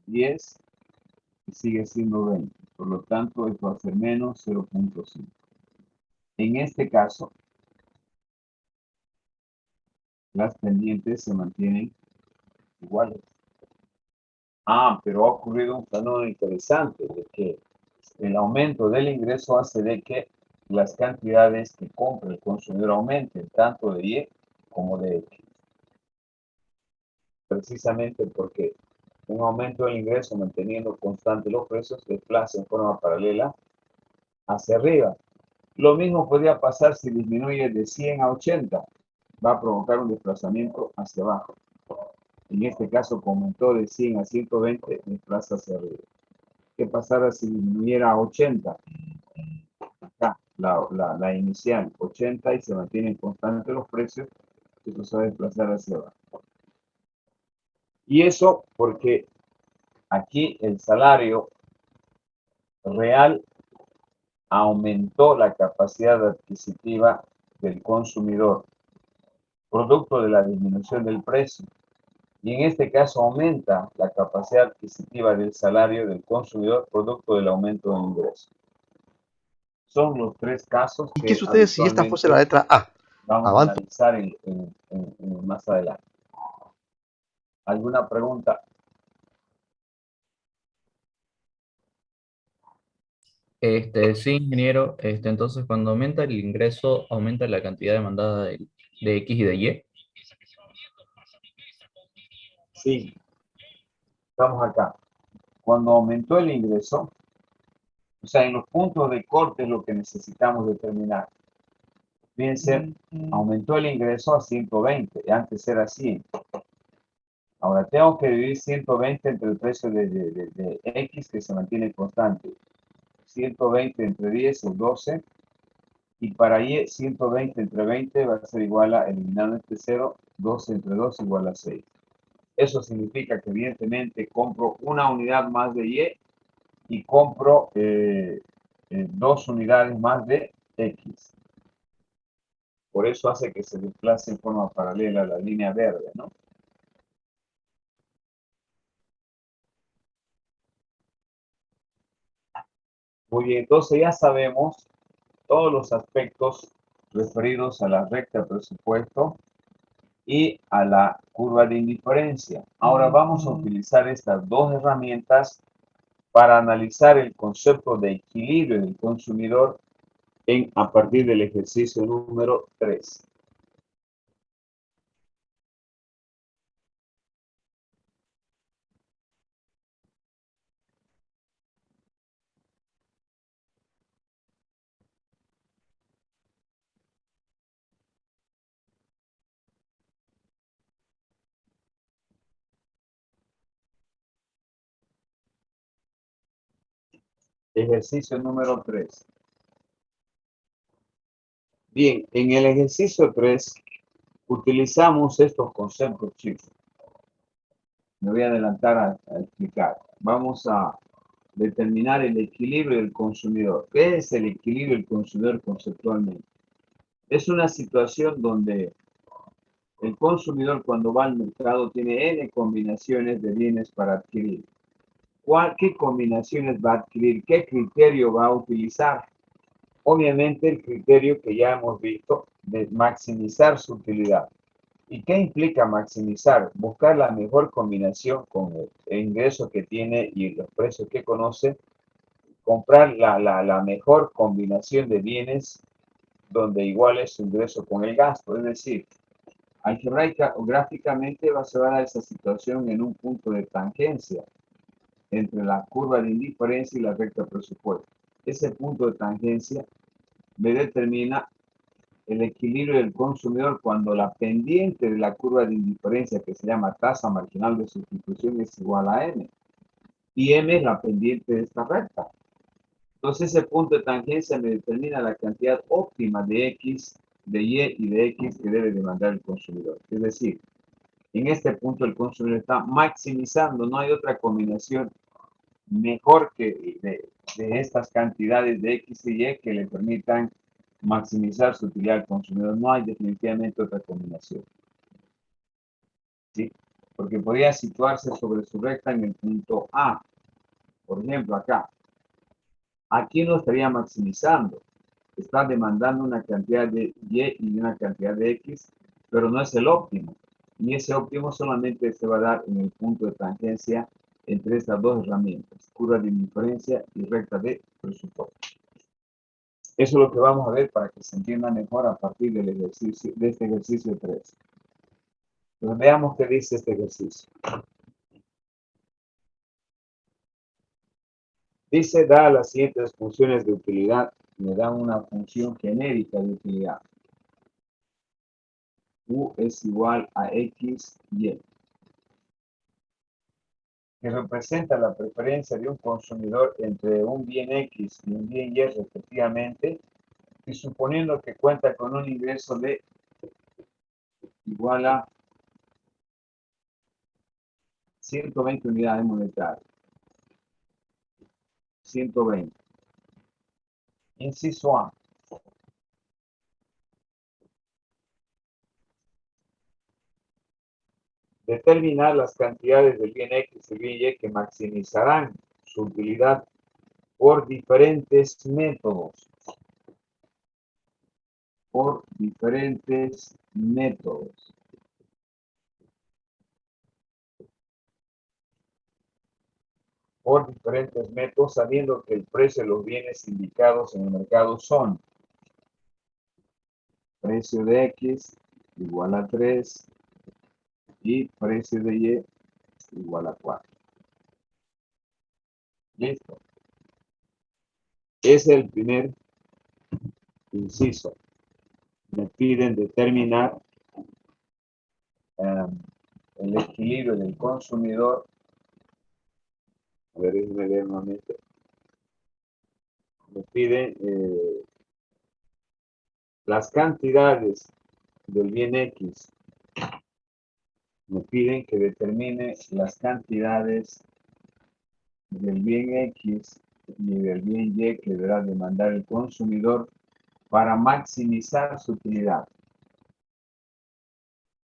10 y sigue siendo 20. Por lo tanto, esto va a ser menos 0.5. En este caso, las pendientes se mantienen iguales. Pero ha ocurrido un fenómeno interesante de que el aumento del ingreso hace de que las cantidades que compra el consumidor aumenten, tanto de Y como de X. Precisamente porque un aumento del ingreso manteniendo constante los precios desplaza en forma paralela hacia arriba. Lo mismo podría pasar si disminuye de 100 a 80. Va a provocar un desplazamiento hacia abajo. En este caso, como aumentó de 100 a 120, desplaza hacia arriba. ¿Qué pasará si disminuyera a 80? Acá, la inicial, 80, y se mantienen constantes los precios, eso se va a desplazar hacia abajo. Y eso porque aquí el salario real aumentó la capacidad adquisitiva del consumidor, producto de la disminución del precio. Y en este caso aumenta la capacidad adquisitiva del salario del consumidor, producto del aumento del ingreso. Son los tres casos ¿Y qué que sucede si esta fuese la letra A? vamos a Avanza. analizar más adelante. ¿Alguna pregunta? Sí, ingeniero, entonces cuando aumenta el ingreso, aumenta la cantidad demandada de X y de Y. Sí, estamos acá. Cuando aumentó el ingreso, o sea, en los puntos de corte es lo que necesitamos determinar. Fíjense, aumentó el ingreso a 120, y antes era 100. Ahora tengo que dividir 120 entre el precio de X, que se mantiene constante. 120 entre 10 es 12. Y para Y, 120 entre 20 va a ser igual a, eliminando este 0, 12 entre 2 igual a 6. Eso significa que evidentemente compro una unidad más de Y y compro 2 unidades más de X. Por eso hace que se desplace en forma paralela a la línea verde, ¿no? Muy bien, entonces ya sabemos todos los aspectos referidos a la recta de presupuesto y a la curva de indiferencia. Ahora vamos a utilizar estas dos herramientas para analizar el concepto de equilibrio del consumidor a partir del ejercicio número 3. Ejercicio número 3. Bien, en el ejercicio 3 utilizamos estos conceptos, chicos. Me voy a adelantar a explicar. Vamos a determinar el equilibrio del consumidor. ¿Qué es el equilibrio del consumidor conceptualmente? Es una situación donde el consumidor, cuando va al mercado, tiene N combinaciones de bienes para adquirir. ¿Qué combinaciones va a adquirir? ¿Qué criterio va a utilizar? Obviamente el criterio que ya hemos visto de maximizar su utilidad. ¿Y qué implica maximizar? Buscar la mejor combinación con el ingreso que tiene y los precios que conoce. Comprar la mejor combinación de bienes donde iguale su ingreso con el gasto. Es decir, algebraica o gráficamente se va a dar esa situación en un punto de tangencia entre la curva de indiferencia y la recta presupuesto. Ese punto de tangencia me determina el equilibrio del consumidor cuando la pendiente de la curva de indiferencia, que se llama tasa marginal de sustitución, es igual a m. Y m es la pendiente de esta recta. Entonces ese punto de tangencia me determina la cantidad óptima de X, de Y y de X que debe demandar el consumidor. Es decir, en este punto el consumidor está maximizando, no hay otra combinación mejor que de estas cantidades de X y Y que le permitan maximizar su utilidad al consumidor. No hay definitivamente otra combinación. ¿Sí? Porque podría situarse sobre su recta en el punto A. Por ejemplo, acá. Aquí no estaría maximizando. Está demandando una cantidad de Y y una cantidad de X, pero no es el óptimo. Y ese óptimo solamente se va a dar en el punto de tangencia entre estas dos herramientas, curva de indiferencia y recta de presupuesto. Eso es lo que vamos a ver para que se entienda mejor a partir del ejercicio, de este ejercicio 3. Entonces veamos qué dice este ejercicio. Dice, da las siguientes funciones de utilidad. Me da una función genérica de utilidad. U es igual a X, Y, que representa la preferencia de un consumidor entre un bien X y un bien Y respectivamente, y suponiendo que cuenta con un ingreso de igual a 120 unidades monetarias. 120. Inciso A. Determinar las cantidades del bien X y bien Y que maximizarán su utilidad por diferentes métodos. Por diferentes métodos. Por diferentes métodos, sabiendo que el precio de los bienes indicados en el mercado son precio de X igual a 3 y precio de Y igual a 4. Listo. Es el primer inciso. Me piden determinar el equilibrio del consumidor. A ver, déjenme leer nuevamente. Me piden las cantidades del bien X. Me piden que determine las cantidades del bien X y del bien Y que deberá demandar el consumidor para maximizar su utilidad.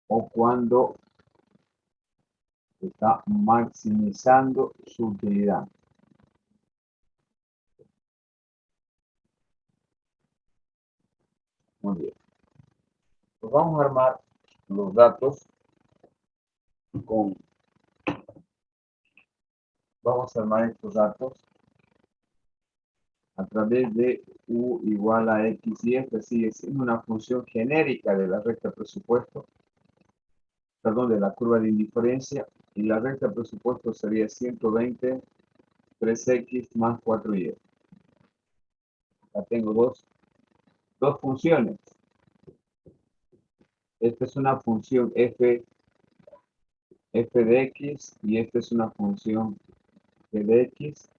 O cuando está maximizando su utilidad. Muy bien. Pues vamos a armar los datos con... Vamos a armar estos datos a través de U igual a X y esta sigue siendo una función genérica de la recta presupuesto, perdón, de la curva de indiferencia, y la recta presupuesto sería 120, 3X más 4Y. Acá tengo dos funciones. Esta es una función f de X y esta es una función g de X.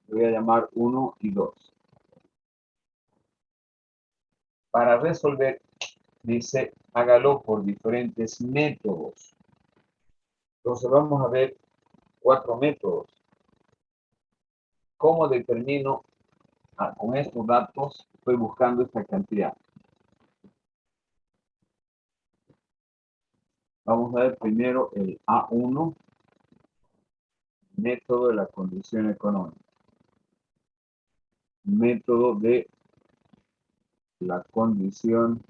Voy a llamar 1 y 2. Para resolver, dice, hágalo por diferentes métodos. Entonces vamos a ver 4 métodos. ¿Cómo determino? Con estos datos estoy buscando esta cantidad. Vamos a ver primero el A1, método de la condición económica. Método de la condición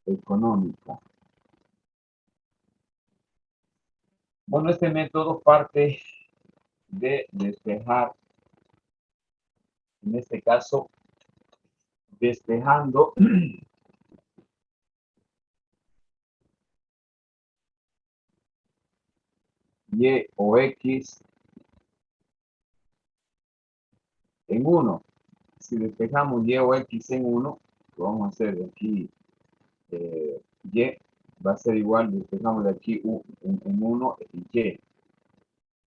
económica. Bueno, este método parte de despejar, en este caso, despejando Y o X en 1. Si despejamos y o x en 1, lo vamos a hacer de aquí y va a ser igual, despejamos de aquí en 1 y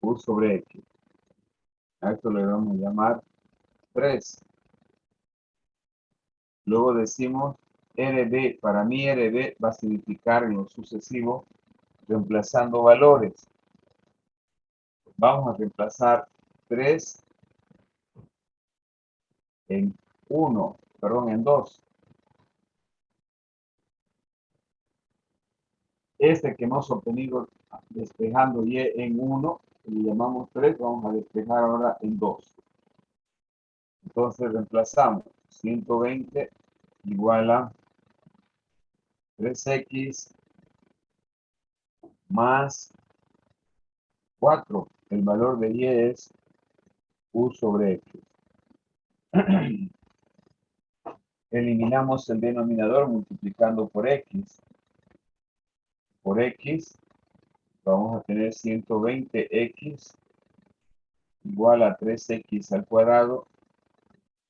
u sobre x. A esto le vamos a llamar 3. Luego decimos RB. Para mí RB va a significar en lo sucesivo reemplazando valores. Vamos a reemplazar 3 en 1, perdón, en 2. Este que hemos obtenido despejando y en 1, le llamamos 3, vamos a despejar ahora en 2. Entonces reemplazamos 120 igual a 3x más 4. El valor de y es u sobre x. Eliminamos el denominador multiplicando por x. Por x vamos a tener 120x igual a 3x al cuadrado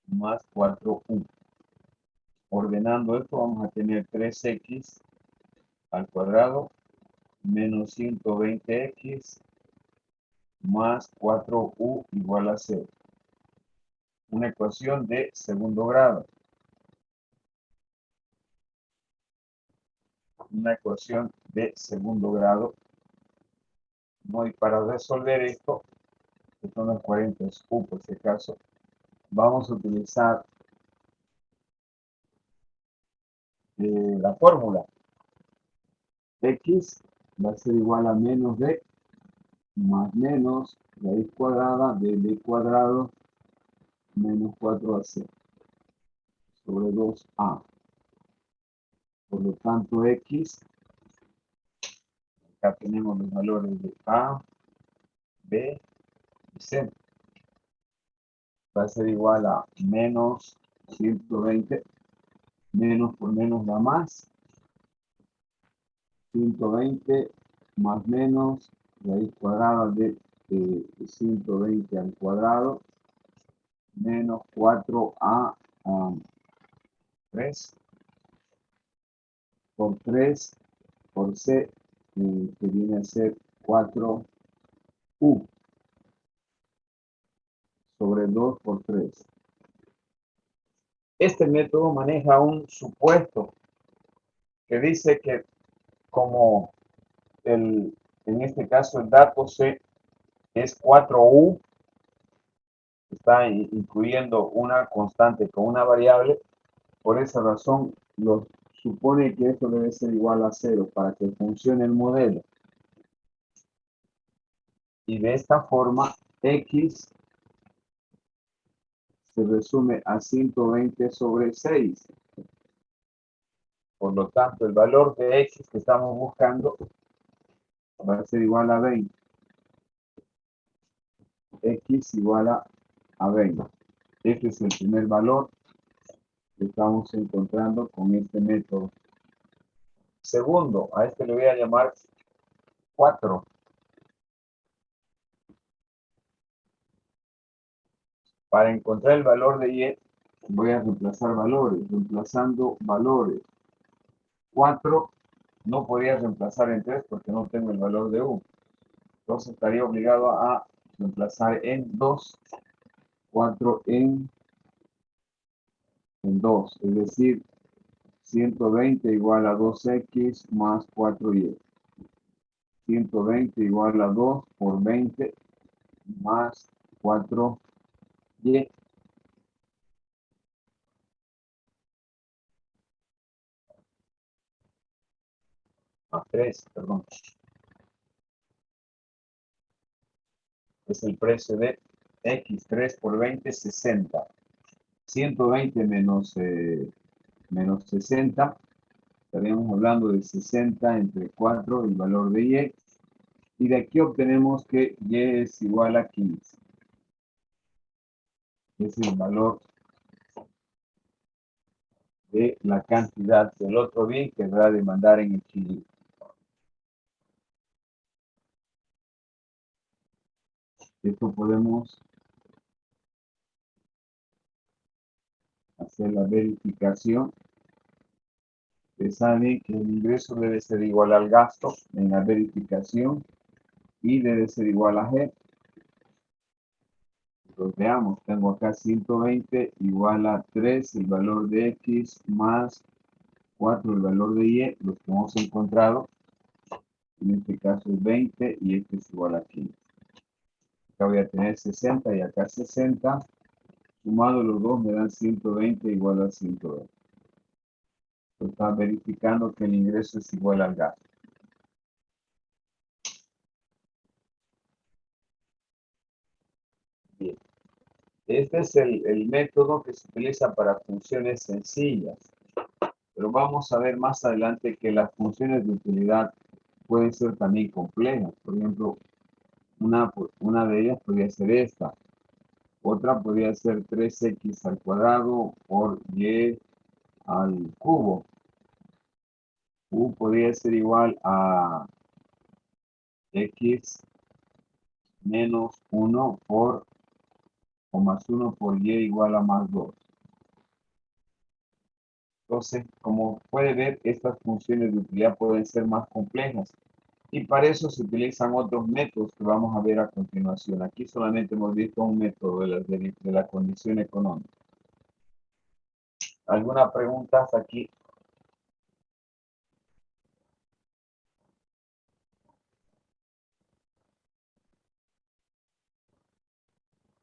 más 4u. Ordenando esto vamos a tener 3x al cuadrado menos 120x más 4u igual a 0. Una ecuación de segundo grado. Una ecuación de segundo grado. ¿No? Y para resolver esto, esto no es 40, es u por si acaso, vamos a utilizar la fórmula. X va a ser igual a menos b más menos raíz cuadrada de b cuadrado menos 4ac sobre 2a. Por lo tanto, x, acá tenemos los valores de a, b y c. Va a ser igual a menos 120, menos por menos da más, 120 más menos raíz cuadrada de 120 al cuadrado menos 4a 3 por 3 por c, que viene a ser 4u sobre 2 por 3. Este método maneja un supuesto que dice que como en este caso el dato C es 4u, está incluyendo una constante con una variable, por esa razón supone que esto debe ser igual a 0 para que funcione el modelo. Y de esta forma, x se resume a 120 sobre 6. Por lo tanto, el valor de x que estamos buscando va a ser igual a 20. X igual a 20. Este es el primer valor que estamos encontrando con este método. Segundo, a este le voy a llamar 4. Para encontrar el valor de y, voy a reemplazar valores. Reemplazando valores. 4 no podría reemplazar en 3 porque no tengo el valor de u. Entonces estaría obligado a reemplazar en 2. 4 en 2. Es decir, 120 igual a 2x más 4y. 120 igual a 2 por 20 más 4y. A 3, perdón. Es el precio de x. 3 por 20, 60. 120 menos 60. Estaríamos hablando de 60 entre 4, el valor de y. Y de aquí obtenemos que y es igual a 15. Es el valor de la cantidad del otro bien que habrá de mandar en equilibrio. Esto podemos hacer la verificación. Ustedes saben que el ingreso debe ser igual al gasto en la verificación y debe ser igual a G. Entonces veamos, tengo acá 120 igual a 3, el valor de X, más 4, el valor de Y, los que hemos encontrado. En este caso es 20 y este es igual a 15. Acá voy a tener 60 y acá 60. Sumado los dos me dan 120 igual a 120. Está verificando que el ingreso es igual al gasto. Bien. Este es el método que se utiliza para funciones sencillas. Pero vamos a ver más adelante que las funciones de utilidad pueden ser también complejas. Por ejemplo, una de ellas podría ser esta. Otra podría ser 3x al cuadrado por y al cubo. U podría ser igual a x menos 1 por o más 1 por y igual a más 2. Entonces, como puede ver, estas funciones de utilidad pueden ser más complejas. Y para eso se utilizan otros métodos que vamos a ver a continuación. Aquí solamente hemos visto un método de la condición económica. ¿Alguna pregunta hasta aquí?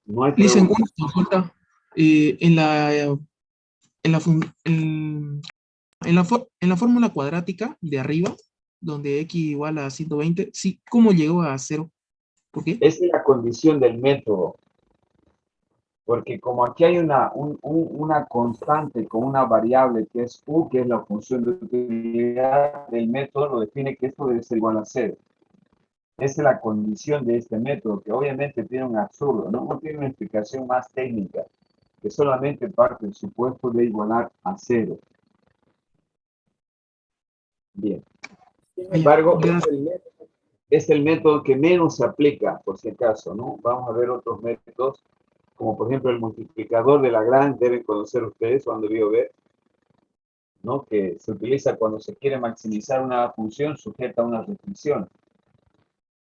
No hay Listen, pregunta. una consulta. En la fórmula cuadrática de arriba, donde x igual a 120, sí, ¿cómo llegó a 0? ¿Por qué? Esa es la condición del método. Porque como aquí hay una constante con una variable que es u, que es la función de utilidad, el método lo define que esto debe ser igual a 0. Esa es la condición de este método, que obviamente tiene un absurdo, ¿no? No tiene una explicación más técnica, que solamente parte del supuesto de igualar a 0. Bien. Sin Ya, embargo, gracias. es el método que menos se aplica, por si acaso, ¿no? Vamos a ver otros métodos, como por ejemplo el multiplicador de Lagrange, deben conocer ustedes cuando vio ver, ¿no? Que se utiliza cuando se quiere maximizar una función sujeta a una restricción.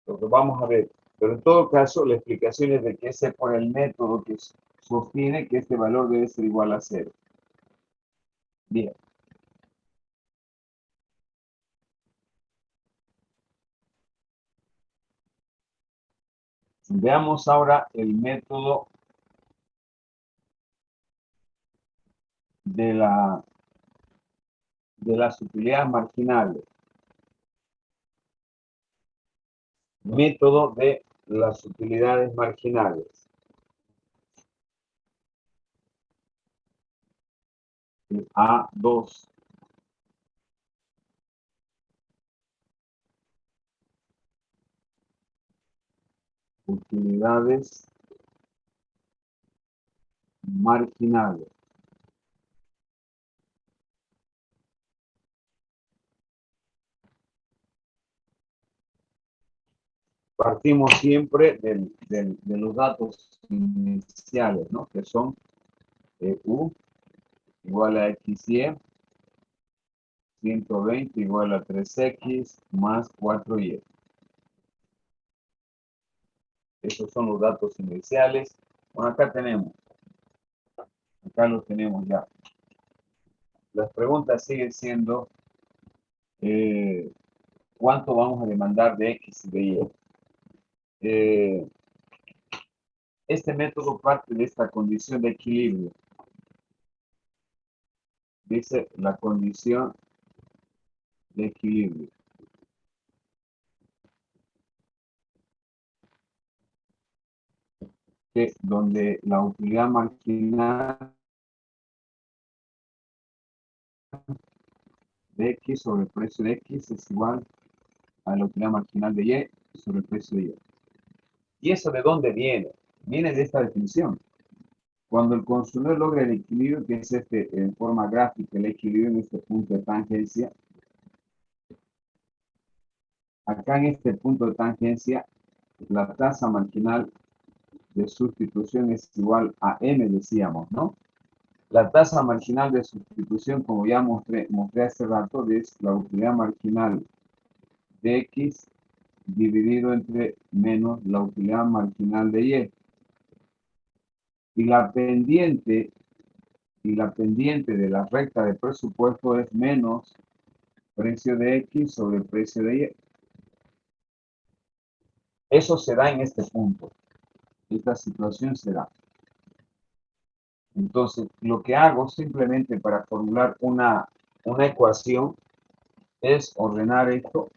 Lo que vamos a ver. Pero en todo caso, la explicación es de que ese por el método que sostiene que este valor debe ser igual a 0. Bien. Veamos ahora el método de las utilidades marginales. Método de las utilidades marginales. El A2. Utilidades marginales. Partimos siempre de los datos iniciales, ¿no? Que son U igual a XY, 120 igual a 3X más 4Y. Esos son los datos iniciales. Bueno, acá los tenemos ya. Las preguntas siguen siendo, ¿cuánto vamos a demandar de X y de Y? Este método parte de esta condición de equilibrio. Dice la condición de equilibrio. Que donde la utilidad marginal de X sobre el precio de X es igual a la utilidad marginal de Y sobre el precio de Y. ¿Y eso de dónde viene? Viene de esta definición. Cuando el consumidor logra el equilibrio, que es en forma gráfica, el equilibrio en este punto de tangencia, acá en este punto de tangencia, la tasa marginal de sustitución es igual a M, decíamos, ¿no? La tasa marginal de sustitución, como ya mostré hace rato, es la utilidad marginal de X dividido entre menos la utilidad marginal de Y. Y la pendiente de la recta de presupuesto es menos precio de X sobre precio de Y. Eso se da en este punto. Esta situación se da. Entonces, lo que hago simplemente para formular una ecuación es ordenar esto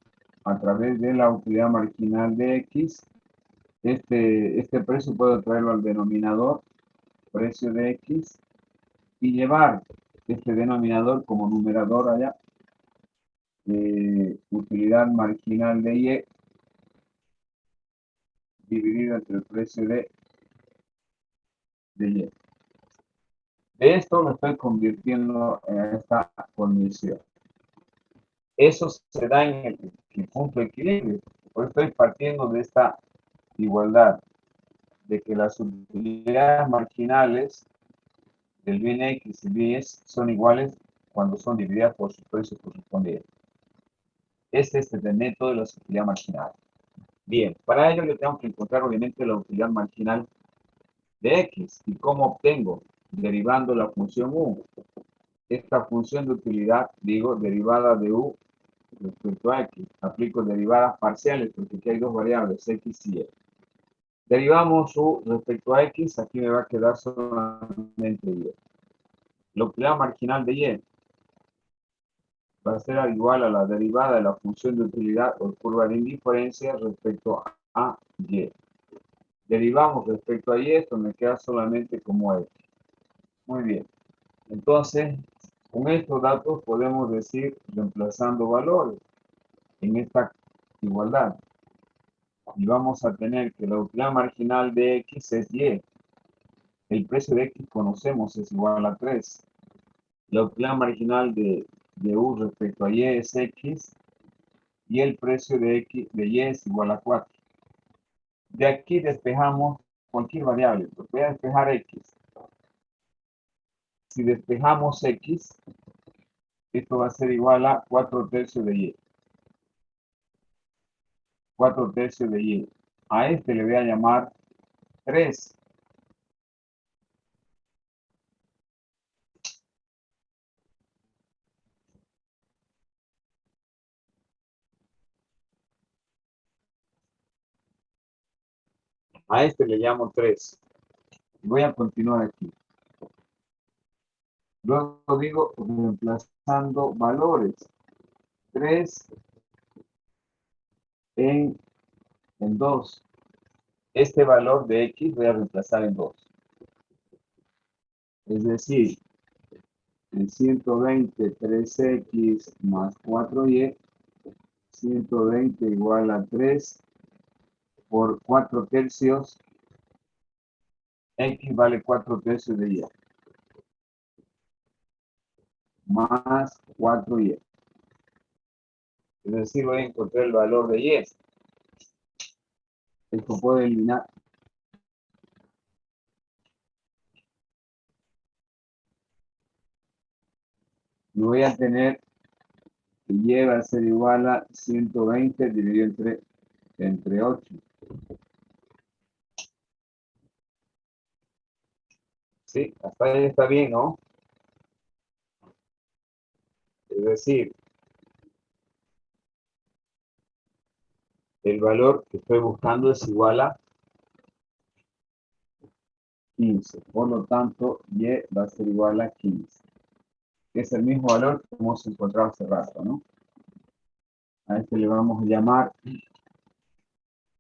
a través de la utilidad marginal de X. Este precio puedo traerlo al denominador, precio de X, y llevar este denominador como numerador allá, utilidad marginal de Y dividido entre el precio de Y. De esto lo estoy convirtiendo en esta condición. Eso se da en el punto de equilibrio. Hoy estoy partiendo de esta igualdad, de que las utilidades marginales del bien X y bien Y son iguales cuando son divididas por sus precios correspondientes. Este es el método de la utilidad marginal. Bien, para ello yo tengo que encontrar obviamente la utilidad marginal de X. ¿Y cómo obtengo? Derivando la función U. Esta función de utilidad, digo, derivada de U respecto a X. Aplico derivadas parciales porque aquí hay dos variables, X y Y. Derivamos U respecto a X, aquí me va a quedar solamente Y. La utilidad marginal de Y va a ser igual a la derivada de la función de utilidad o curva de indiferencia respecto a Y. Derivamos respecto a Y, esto me queda solamente como X. Muy bien. Entonces, con estos datos podemos decir, reemplazando valores en esta igualdad. Y vamos a tener que la utilidad marginal de X es Y. El precio de X conocemos es igual a 3. La utilidad marginal de U respecto a Y es X. Y el precio de X de Y es igual a 4. De aquí despejamos cualquier variable. Voy a despejar X. Si despejamos X, esto va a ser igual a 4 tercios de Y. 4 tercios de Y. A este le voy a llamar 3. A este le llamo 3. Voy a continuar aquí. Luego digo reemplazando valores. 3 en 2. Este valor de X voy a reemplazar en 2. Es decir, en 120, 3X más 4Y, 120 igual a 3 por 4 tercios, X vale 4 tercios de Y, más 4Y. Es decir, voy a encontrar el valor de Y. Esto puedo eliminar. Y voy a tener que Y va a ser igual a 120 dividido entre 8. Sí, hasta ahí está bien, ¿no? Es decir, el valor que estoy buscando es igual a 15. Por lo tanto, Y va a ser igual a 15. Es el mismo valor que hemos encontrado hace rato, ¿no? A este le vamos a llamar,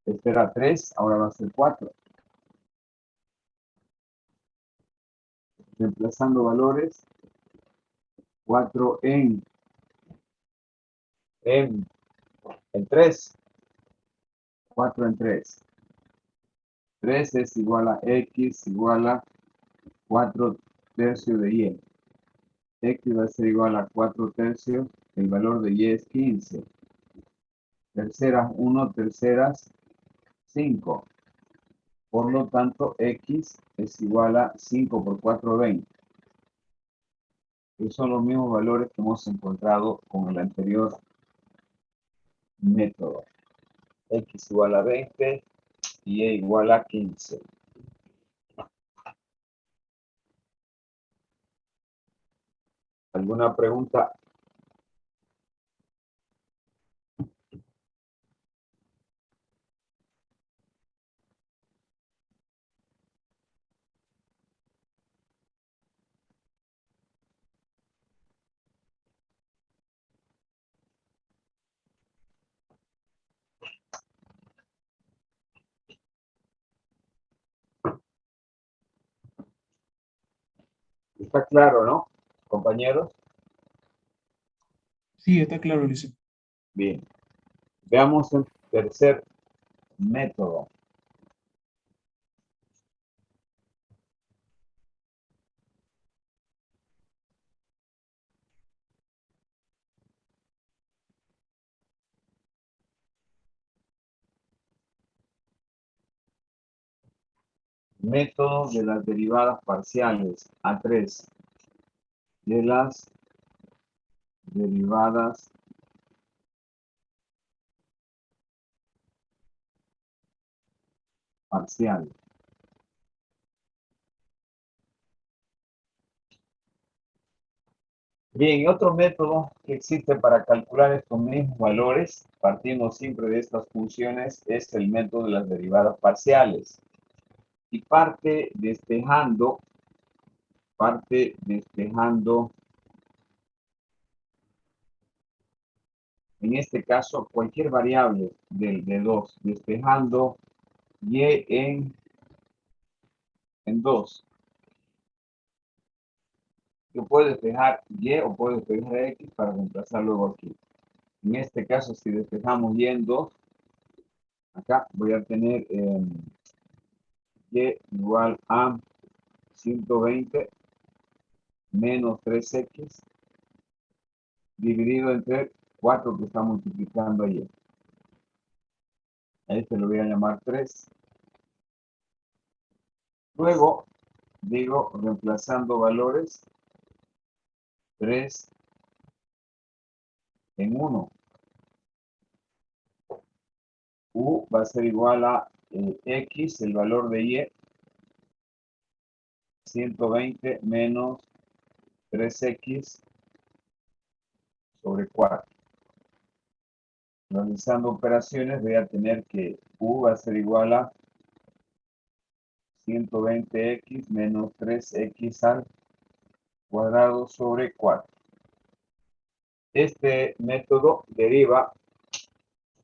este era 3, ahora va a ser 4. Reemplazando valores, 4 en 3, 4 en 3. 3 es igual a X igual a 4 tercios de Y. X va a ser igual a 4 tercios, el valor de Y es 15. Terceras 1, terceras 5. Por lo tanto, X es igual a 5 por 4, 20. que son los mismos valores que hemos encontrado con el anterior método. X igual a 20 y Y igual a 15. ¿Alguna pregunta? Está claro, ¿no, compañeros? Sí, está claro, Luis. Bien. Veamos el tercer método. Método de las derivadas parciales. A3. De las derivadas parciales. Bien, otro método que existe para calcular estos mismos valores, partimos siempre de estas funciones, es el método de las derivadas parciales. Y parte despejando en este caso, cualquier variable del de 2, despejando y en 2. Yo puedo despejar y o puedo despejar x para reemplazar luego aquí. En este caso, si despejamos y en 2, acá voy a tener y igual a 120 menos 3x dividido entre 4 que está multiplicando ayer. A este lo voy a llamar 3. Luego, digo, reemplazando valores, 3 en 1. U va a ser igual a x, el valor de y, 120 menos 3x sobre 4. Realizando operaciones voy a tener que u va a ser igual a 120x menos 3x al cuadrado sobre 4. Este método deriva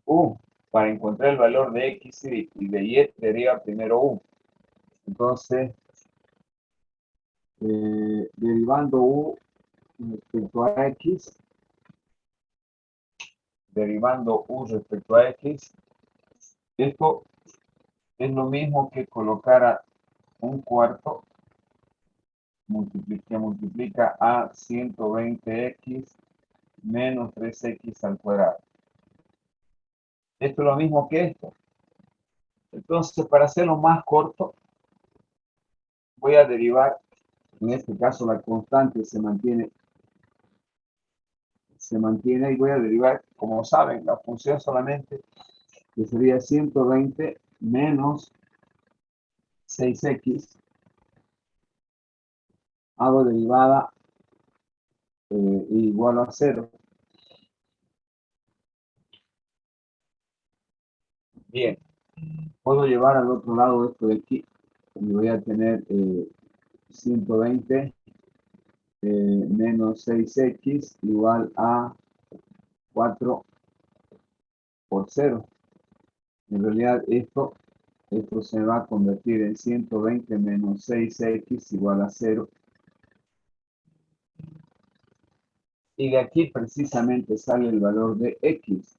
u. Para encontrar el valor de x y de y, deriva primero u. Entonces, derivando u respecto a x, esto es lo mismo que colocar a un cuarto que multiplica a 120x menos 3x al cuadrado. Esto es lo mismo que esto. Entonces, para hacerlo más corto, voy a derivar, en este caso la constante se mantiene y voy a derivar, como saben, la función solamente, que sería 120 menos 6x, hago derivada igual a 0. Bien, puedo llevar al otro lado esto de aquí, y voy a tener 120 menos 6x igual a 4 por 0. En realidad esto se va a convertir en 120 menos 6x igual a 0. Y de aquí precisamente sale el valor de x.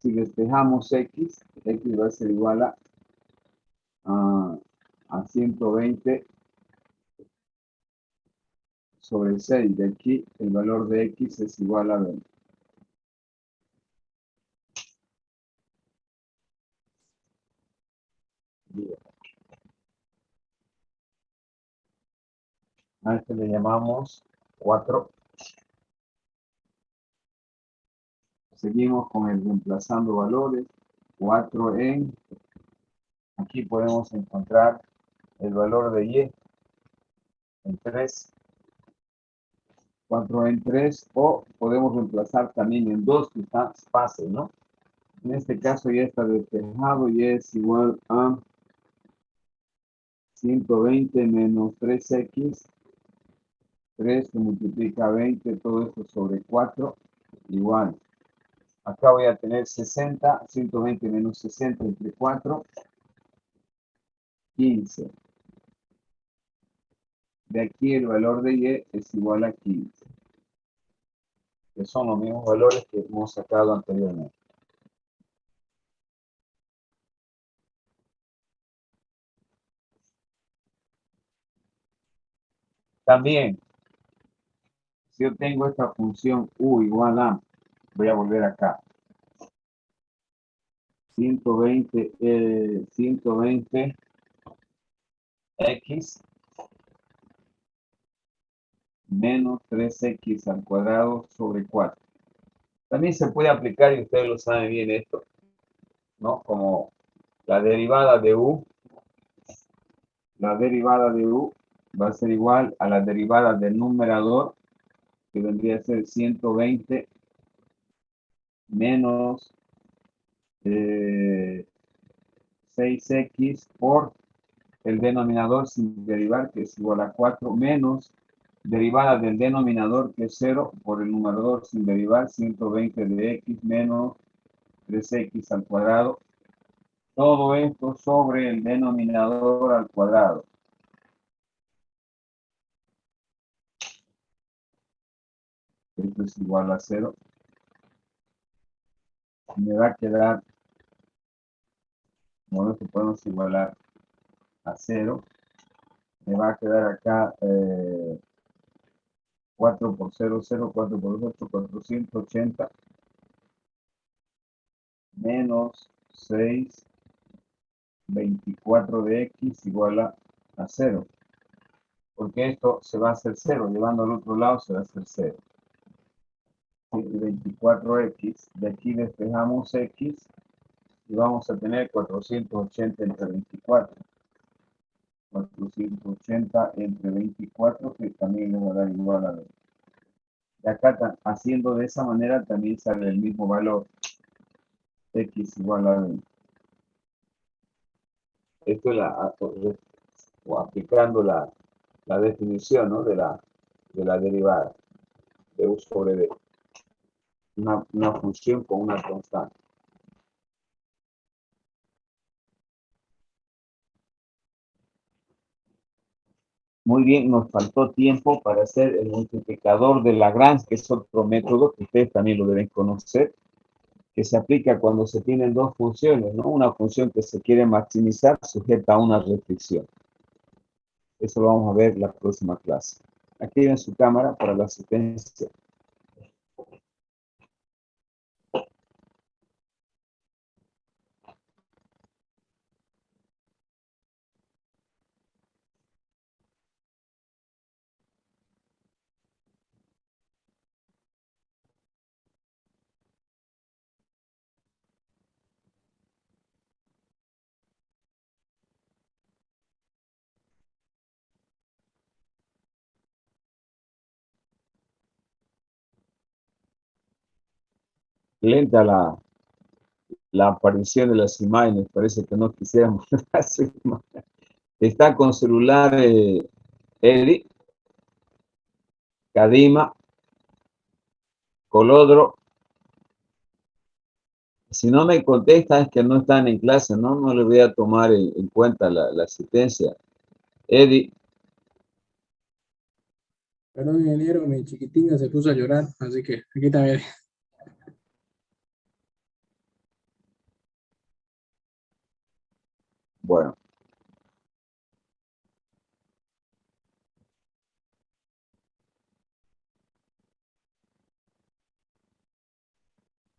Si despejamos x va a ser igual a 120 sobre 6. De aquí el valor de x es igual a 20. Bien. A este le llamamos 4. seguimos con el reemplazando valores. 4 en, aquí podemos encontrar el valor de y en 3. 4 en 3, o podemos reemplazar también en 2, que está fácil, ¿no? En este caso ya está despejado y es igual a 120 menos 3x. 3 se multiplica 20, todo esto sobre 4, igual. Acá voy a tener 60, 120 menos 60 entre 4, 15. De aquí el valor de y es igual a 15, que son los mismos valores que hemos sacado anteriormente. También, si yo tengo esta función u igual a, voy a volver acá, 120 x menos 3x al cuadrado sobre 4. También se puede aplicar, y ustedes lo saben bien esto, ¿no? Como la derivada de u va a ser igual a la derivada del numerador, que vendría a ser 120 menos 6x por el denominador sin derivar, que es igual a 4, menos derivada del denominador, que es 0, por el numerador sin derivar, 120 de x menos 3x al cuadrado. Todo esto sobre el denominador al cuadrado. Esto es igual a 0. Me va a quedar, como esto podemos igualar a 0. Me va a quedar acá 4 por 0, 0, 4 por 8, 480. Menos 6, 24 de x igual a 0. Porque esto se va a hacer 0. Llevando al otro lado se va a hacer 0. 24x. De aquí despejamos x. Y vamos a tener 480 entre 24. 480 entre 24, que también le va a dar igual a 20. Y acá, haciendo de esa manera, también sale el mismo valor. X igual a 20. Esto es o aplicando la definición, ¿no? de la derivada de u sobre b. Una función con una constante. Muy bien, nos faltó tiempo para hacer el multiplicador de Lagrange, que es otro método que ustedes también lo deben conocer, que se aplica cuando se tienen dos funciones, ¿no? Una función que se quiere maximizar sujeta a una restricción. Eso lo vamos a ver en la próxima clase. Activen su cámara para la asistencia. Lenta la aparición de las imágenes, parece que no quisiéramos las imágenes. Está con celular Eddie, Kadima, Colodro. Si no me contestan es que no están en clase, no le voy a tomar en cuenta la asistencia. Eddie. Perdón, ingeniero, mi chiquitina se puso a llorar, así que aquí también. Bueno.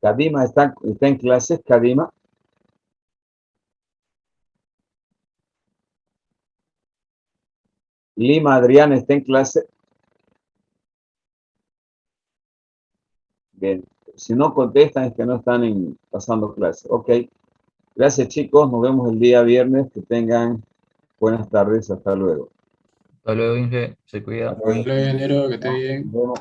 Kadima está en clases, Kadima. Lima Adrián está en clase. Bien. Si no contestan es que no están pasando clase. Ok. Gracias, chicos. Nos vemos el día viernes. Que tengan buenas tardes. Hasta luego. Hasta luego, Inge, se cuida. Hasta luego. Hola, ingeniero, que esté bien. Nos vemos.